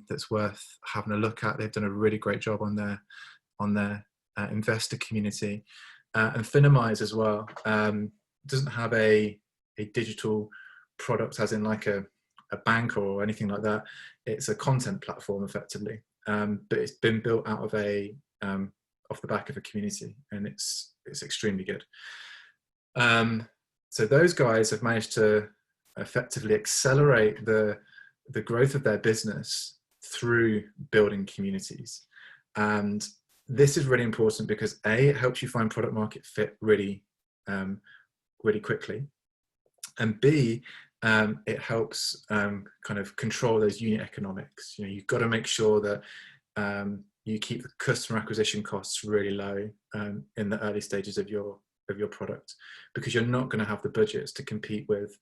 that's worth having a look at. They've done a really great job on their investor community. And Finimize as well doesn't have a digital product as in like a bank or anything like that. It's a content platform effectively, but it's been built out of off the back of a community, and it's extremely good. So those guys have managed to effectively accelerate the growth of their business through building communities. And this is really important because A, it helps you find product market fit really quickly. And B, it helps kind of control those unit economics. You know, you've got to make sure that you keep the customer acquisition costs really low in the early stages of your product, because you're not going to have the budgets to compete with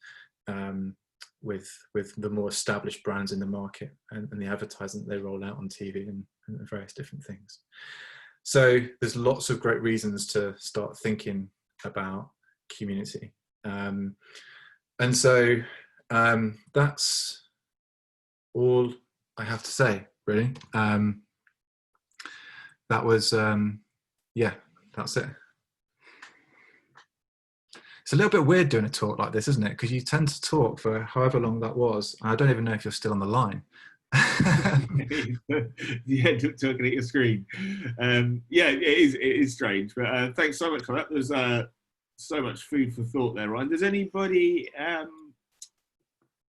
the more established brands in the market and the advertising that they roll out on TV and various different things. So there's lots of great reasons to start thinking about community. And so that's all I have to say, really. That was, yeah, that's it. It's a little bit weird doing a talk like this, isn't it? Because you tend to talk for however long that was. I don't even know if you're still on the line. Yeah, talking at your screen. Yeah, it is strange. But thanks so much for that. There's so much food for thought there, Ryan. Does anybody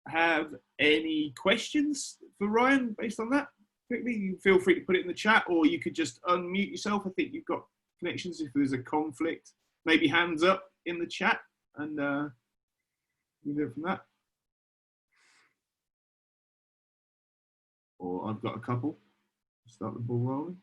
have any questions for Ryan based on that? Quickly, you feel free to put it in the chat, or you could just unmute yourself. I think you've got connections if there's a conflict. Maybe hands up in the chat, and you do it from that. Or I've got a couple. Start the ball rolling.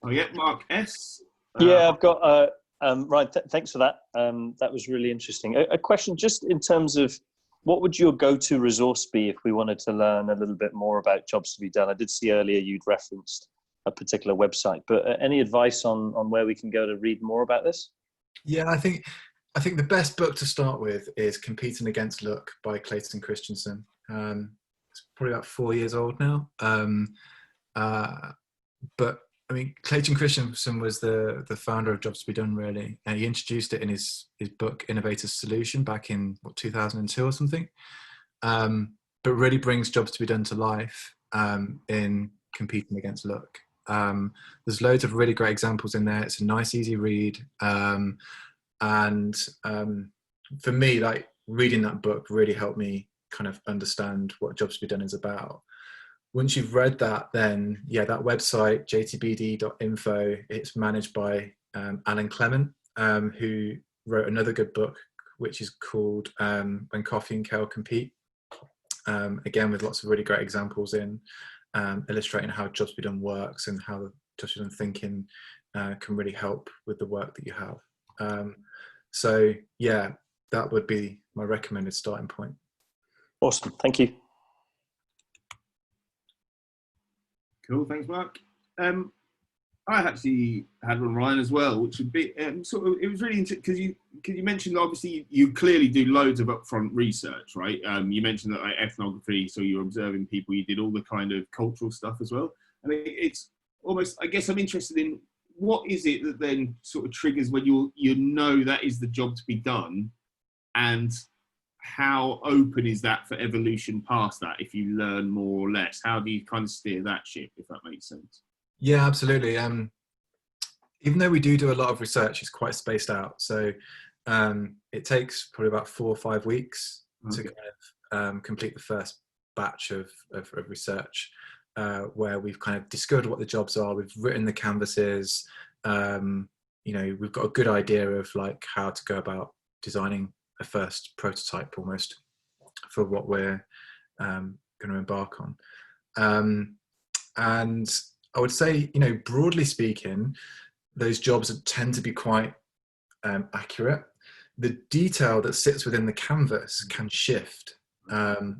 Oh yeah, Mark S. Yeah, I've got Ryan. Thanks for that. That was really interesting. A question just in terms of what would your go-to resource be if we wanted to learn a little bit more about jobs to be done? I did see earlier you'd referenced a particular website, but any advice on where we can go to read more about this? Yeah, I think the best book to start with is Competing Against Luck by Clayton Christensen. It's probably about 4 years old now. But I mean, Clayton Christensen was the founder of Jobs to Be Done, really. And he introduced it in his book, Innovator's Solution, back in 2002 or something. But really brings Jobs to Be Done to life in Competing Against Luck. There's loads of really great examples in there. It's a nice, easy read. And for me, like, reading that book really helped me kind of understand what Jobs to Be Done is about. Once you've read that, then yeah, that website, jtbd.info, it's managed by Alan Clement, who wrote another good book, which is called When Coffee and Kale Compete. Again, with lots of really great examples in illustrating how Jobs to Be Done works and how Jobs to Be Done thinking can really help with the work that you have. So yeah, that would be my recommended starting point. Awesome, thank you. Cool, thanks, Mark. I actually had one, Ryan, as well, which would be sort of, it was really interesting because you mentioned obviously you clearly do loads of upfront research, right? You mentioned that like ethnography, so you're observing people, you did all the kind of cultural stuff as well. I mean, it's almost, I guess I'm interested in what is it that then sort of triggers when you know that is the job to be done, and how open is that for evolution past that if you learn more or less? How do you kind of steer that ship, if that makes sense? Yeah, absolutely. Even though we do a lot of research, it's quite spaced out. So it takes probably about 4 or 5 weeks to kind of complete the first batch of research, where we've kind of discovered what the jobs are, we've written the canvases, we've got a good idea of like how to go about designing a first prototype almost for what we're going to embark on. And I would say, broadly speaking, those jobs tend to be quite accurate. The detail that sits within the canvas can shift.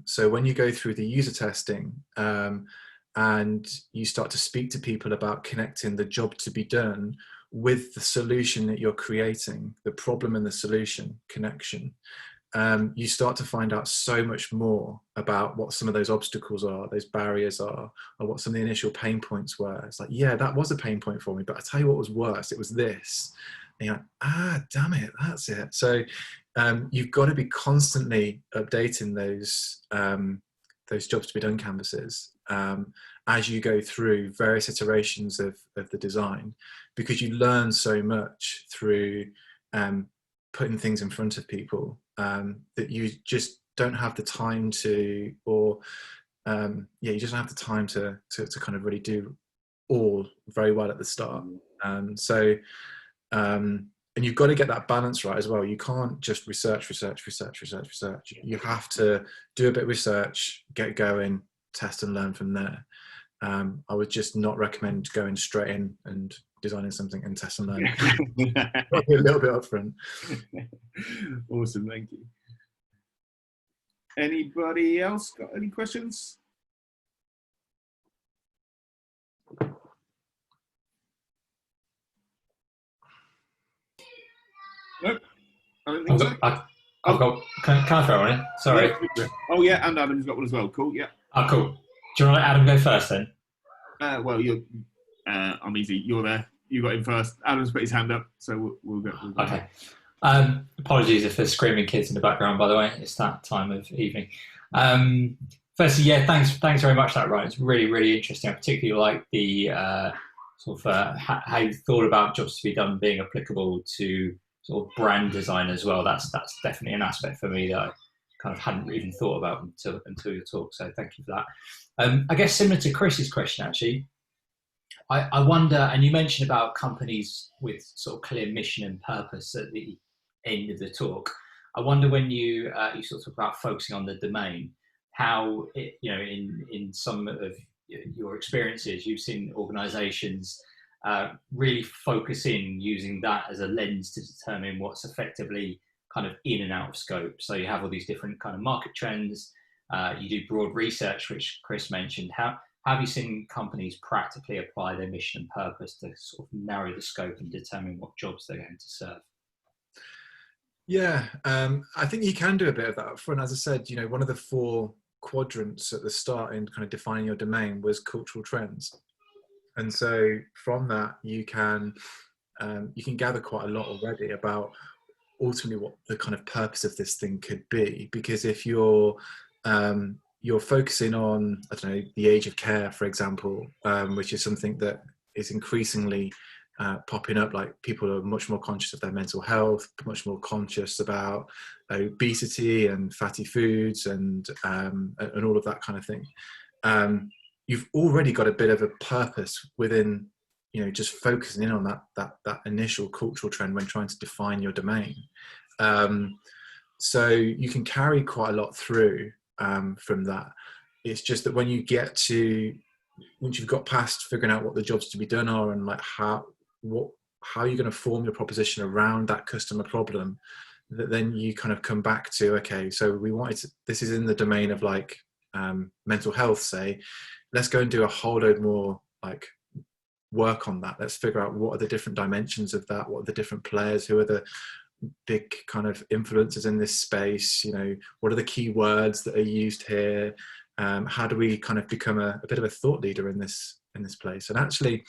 So when you go through the user testing and you start to speak to people about connecting the job to be done with the solution that you're creating, the problem and the solution connection, you start to find out so much more about what some of those obstacles are, those barriers are, or what some of the initial pain points were. It's like, yeah, that was a pain point for me, but I tell you what was worse, it was this. And you're like, damn it, that's it. So you've got to be constantly updating those jobs to be done canvases as you go through various iterations of the design, because you learn so much through putting things in front of people that you just don't have the time to, or you just don't have the time to kind of really do all very well at the start. And you've got to get that balance right as well. You can't just research. You have to do a bit of research, get going, test and learn from there. I would just not recommend going straight in and designing something and test and learn. Probably a little bit upfront. Awesome, thank you. Anybody else got any questions? Nope. I don't think so. I've got. Can I throw one in? Sorry. Yeah. Oh yeah, and Adam's got one as well. Cool. Yeah. Oh, cool. Do you want to let Adam go first then? Well, I'm easy. You're there. You got him first. Adam's put his hand up, so we'll go. Okay. Apologies if there's screaming kids in the background, by the way. It's that time of evening. Firstly, yeah, thanks very much for that, Ryan. It's really, really interesting. I particularly like the how you thought about jobs to be done being applicable to sort of brand design as well. That's definitely an aspect for me that I kind of hadn't even thought about until your talk. So thank you for that. I guess similar to Chris's question, actually, I wonder, and you mentioned about companies with sort of clear mission and purpose at the end of the talk. I wonder when you sort of talk about focusing on the domain, how it, in some of your experiences, you've seen organisations really focus in using that as a lens to determine what's effectively kind of in and out of scope. So you have all these different kind of market trends. You do broad research, which Chris mentioned. How have you seen companies practically apply their mission and purpose to sort of narrow the scope and determine what jobs they're going to serve? Yeah, I think you can do a bit of that up front. As I said, one of the 4 quadrants at the start in kind of defining your domain was cultural trends. And so from that, you can gather quite a lot already about ultimately what the kind of purpose of this thing could be. Because if you're focusing on, I don't know, the age of care, for example, which is something that is increasingly popping up, like people are much more conscious of their mental health, much more conscious about obesity and fatty foods and all of that kind of thing. You've already got a bit of a purpose within, just focusing in on that initial cultural trend when trying to define your domain. So you can carry quite a lot through from that. It's just that when you once you've got past figuring out what the jobs to be done are and like how are you going to form your proposition around that customer problem, that then you kind of come back to, okay, so we wanted to, this is in the domain of like mental health, say, let's go and do a whole load more like work on that. Let's figure out what are the different dimensions of that, what are the different players, who are the big kind of influencers in this space, you know, what are the key words that are used here, how do we kind of become a bit of a thought leader in this place. And actually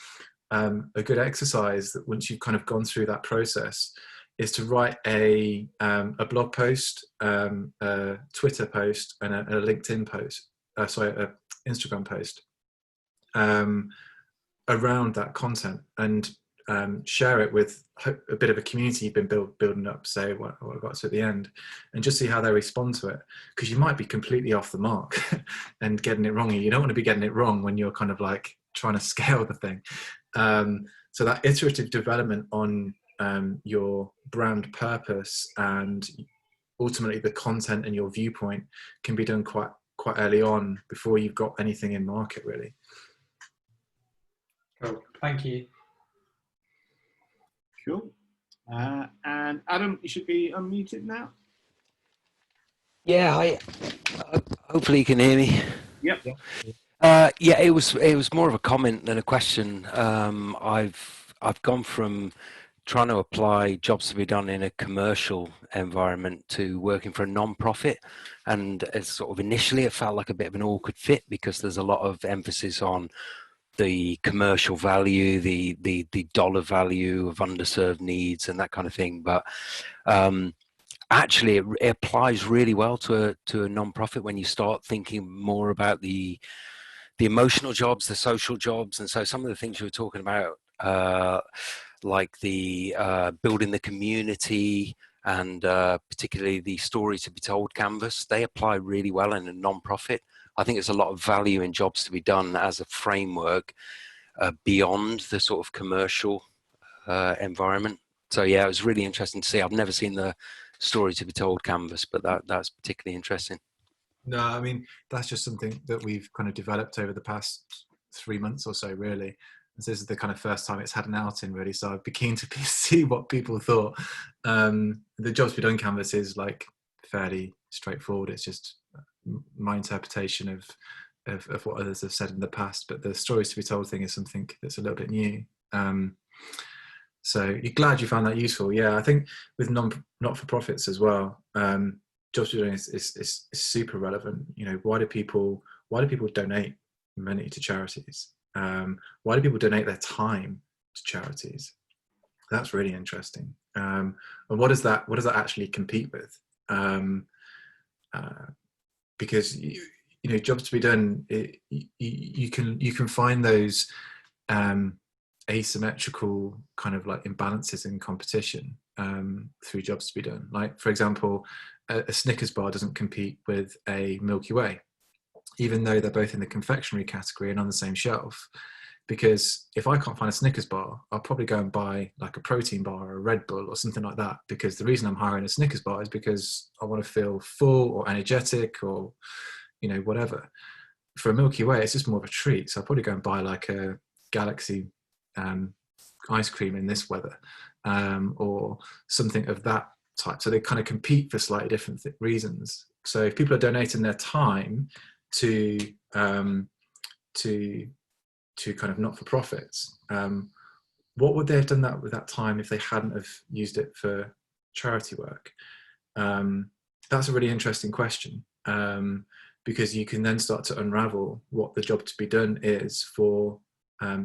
a good exercise that once you've kind of gone through that process is to write a blog post, a Twitter post, and a LinkedIn post, an Instagram post around that content, and share it with a bit of a community you've been building up, say what I got to at the end, and just see how they respond to it, because you might be completely off the mark and getting it wrong. You don't want to be getting it wrong when you're kind of like trying to scale the thing. So that iterative development on your brand purpose and ultimately the content and your viewpoint can be done quite early on, before you've got anything in market, really. Cool. Thank you. Cool. And Adam, you should be unmuted now. Yeah, hopefully you can hear me. Yep. Yeah, it was more of a comment than a question. I've gone from trying to apply jobs to be done in a commercial environment to working for a non-profit, and as sort of initially it felt like a bit of an awkward fit, because there's a lot of emphasis on the commercial value, the dollar value of underserved needs and that kind of thing. But actually it applies really well to a non-profit when you start thinking more about the emotional jobs, the social jobs. And so some of the things you were talking about, like the building the community, and particularly the story to be told canvas, they apply really well in a non-profit. I think there's a lot of value in jobs to be done as a framework beyond the sort of commercial environment. So yeah, it was really interesting to see. I've never seen the story to be told canvas, but that's particularly interesting. No, I mean, that's just something that we've kind of developed over the past 3 months or so, really. This is the kind of first time it's had an outing, really. So I'd be keen to see what people thought. The jobs to be done canvas is like fairly straightforward. It's just my interpretation of what others have said in the past, but the stories to be told thing is something that's a little bit new. So you're glad you found that useful. Yeah, I think with not-for-profits as well, jobs to be done is super relevant. You know, why do people donate money to charities? Why do people donate their time to charities? That's really interesting. And what does that actually compete with? Because you know, jobs to be done, you can find those asymmetrical kind of like imbalances in competition through jobs to be done. Like, for example, a Snickers bar doesn't compete with a Milky Way, even though they're both in the confectionery category and on the same shelf. Because if I can't find a Snickers bar, I'll probably go and buy like a protein bar or a Red Bull or something like that. Because the reason I'm hiring a Snickers bar is because I want to feel full or energetic or, you know, whatever. For a Milky Way, it's just more of a treat. So I'll probably go and buy like a Galaxy ice cream in this weather, or something of that type. So they kind of compete for slightly different reasons. So if people are donating their time to kind of not-for-profits, what would they have done that with that time if they hadn't have used it for charity work? That's a really interesting question, because you can then start to unravel what the job to be done is for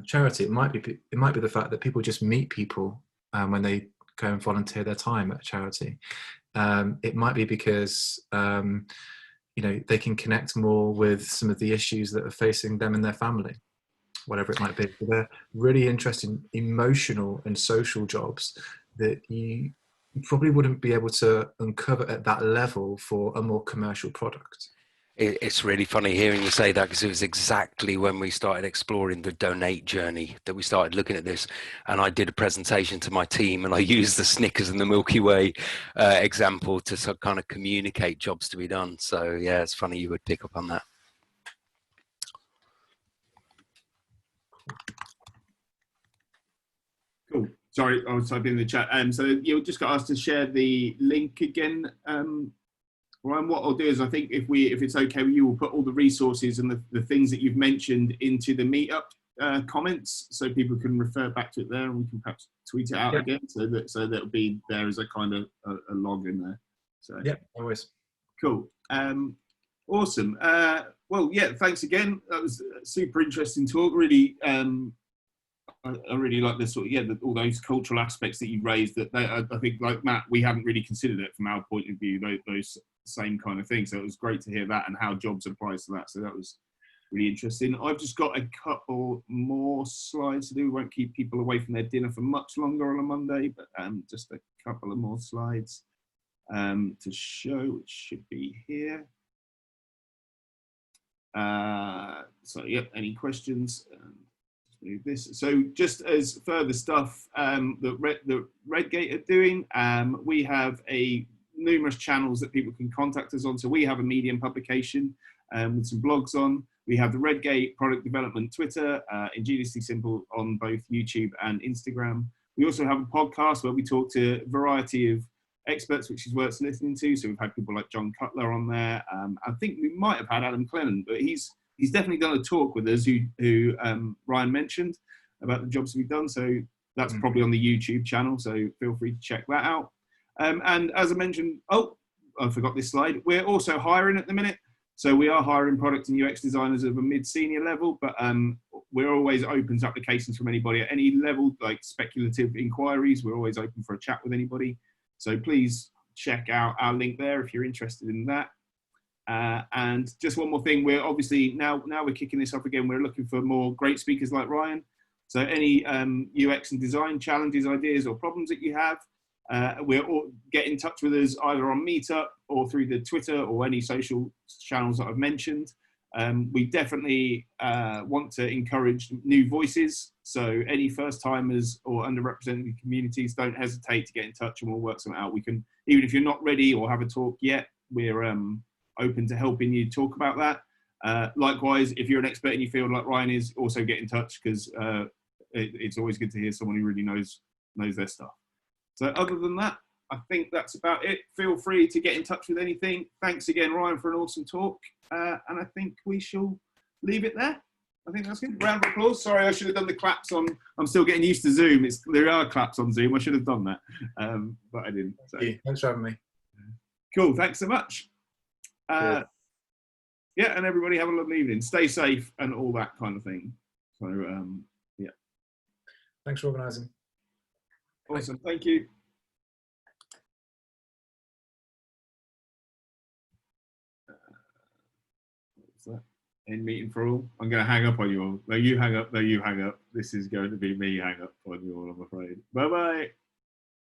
charity. It might be the fact that people just meet people when they go and volunteer their time at a charity. It might be because you know, they can connect more with some of the issues that are facing them and their family, whatever it might be. So they're really interesting emotional and social jobs that you probably wouldn't be able to uncover at that level for a more commercial product. It's really funny hearing you say that, because it was exactly when we started exploring the donate journey that we started looking at this. And I did a presentation to my team, and I used the Snickers and the Milky Way example to kind of communicate jobs to be done. So yeah, it's funny you would pick up on that. Cool. Sorry, I was typing in the chat. So you just got asked to share the link again. Ryan, what I'll do is I think if it's okay with you, we'll put all the resources and the things that you've mentioned into the meetup comments, so people can refer back to it there, and we can perhaps tweet it out again, so that'll be there as a kind of a log in there. So yeah, always. Cool. Awesome. Well, yeah, thanks again. That was a super interesting talk. Really, I really like this sort of, all those cultural aspects that you raised. That I think, like Matt, we haven't really considered it from our point of view. Those same kind of things. So it was great to hear that and how jobs applies to that. So that was really interesting. I've just got a couple more slides to do. We won't keep people away from their dinner for much longer on a Monday, but just a couple of more slides to show, which should be here. So yeah, any questions? Move this. So just as further stuff that Redgate are doing, we have numerous channels that people can contact us on. So we have a Medium publication with some blogs on. We have the Redgate product development Twitter, Ingeniously Simple on both YouTube and Instagram. We also have a podcast where we talk to a variety of experts, which is worth listening to. So we've had people like John Cutler on there. I think we might have had Adam Clement, but he's definitely done a talk with us who Ryan mentioned about the jobs we've done. So that's probably on the YouTube channel. So feel free to check that out. And as I mentioned, I forgot this slide. We're also hiring at the minute. So we are hiring product and UX designers of a mid-senior level, but we're always open to applications from anybody at any level, like speculative inquiries. We're always open for a chat with anybody. So please check out our link there if you're interested in that. And just one more thing, we're obviously, now we're kicking this off again, we're looking for more great speakers like Ryan. So any UX and design challenges, ideas or problems that you have, get in touch with us either on Meetup or through the Twitter or any social channels that I've mentioned. We definitely want to encourage new voices. So any first timers or underrepresented communities, don't hesitate to get in touch and we'll work something out. We can, even if you're not ready or have a talk yet, we're open to helping you talk about that. Likewise, if you're an expert in your field like Ryan is, also get in touch, because it's always good to hear someone who really knows their stuff. So other than that, I think that's about it. Feel free to get in touch with anything. Thanks again, Ryan, for an awesome talk. And I think we shall leave it there. I think that's good. Round of applause. Sorry, I should have done the claps on. I'm still getting used to Zoom. There are claps on Zoom. I should have done that, but I didn't. So. Thanks for having me. Cool. Thanks so much. Yeah, and everybody have a lovely evening. Stay safe and all that kind of thing. So, yeah. Thanks for organising. Awesome. Thank you. What's that? End meeting for all. I'm going to hang up on you all. No, you hang up. No, you hang up. This is going to be me hang up on you all, I'm afraid. Bye-bye.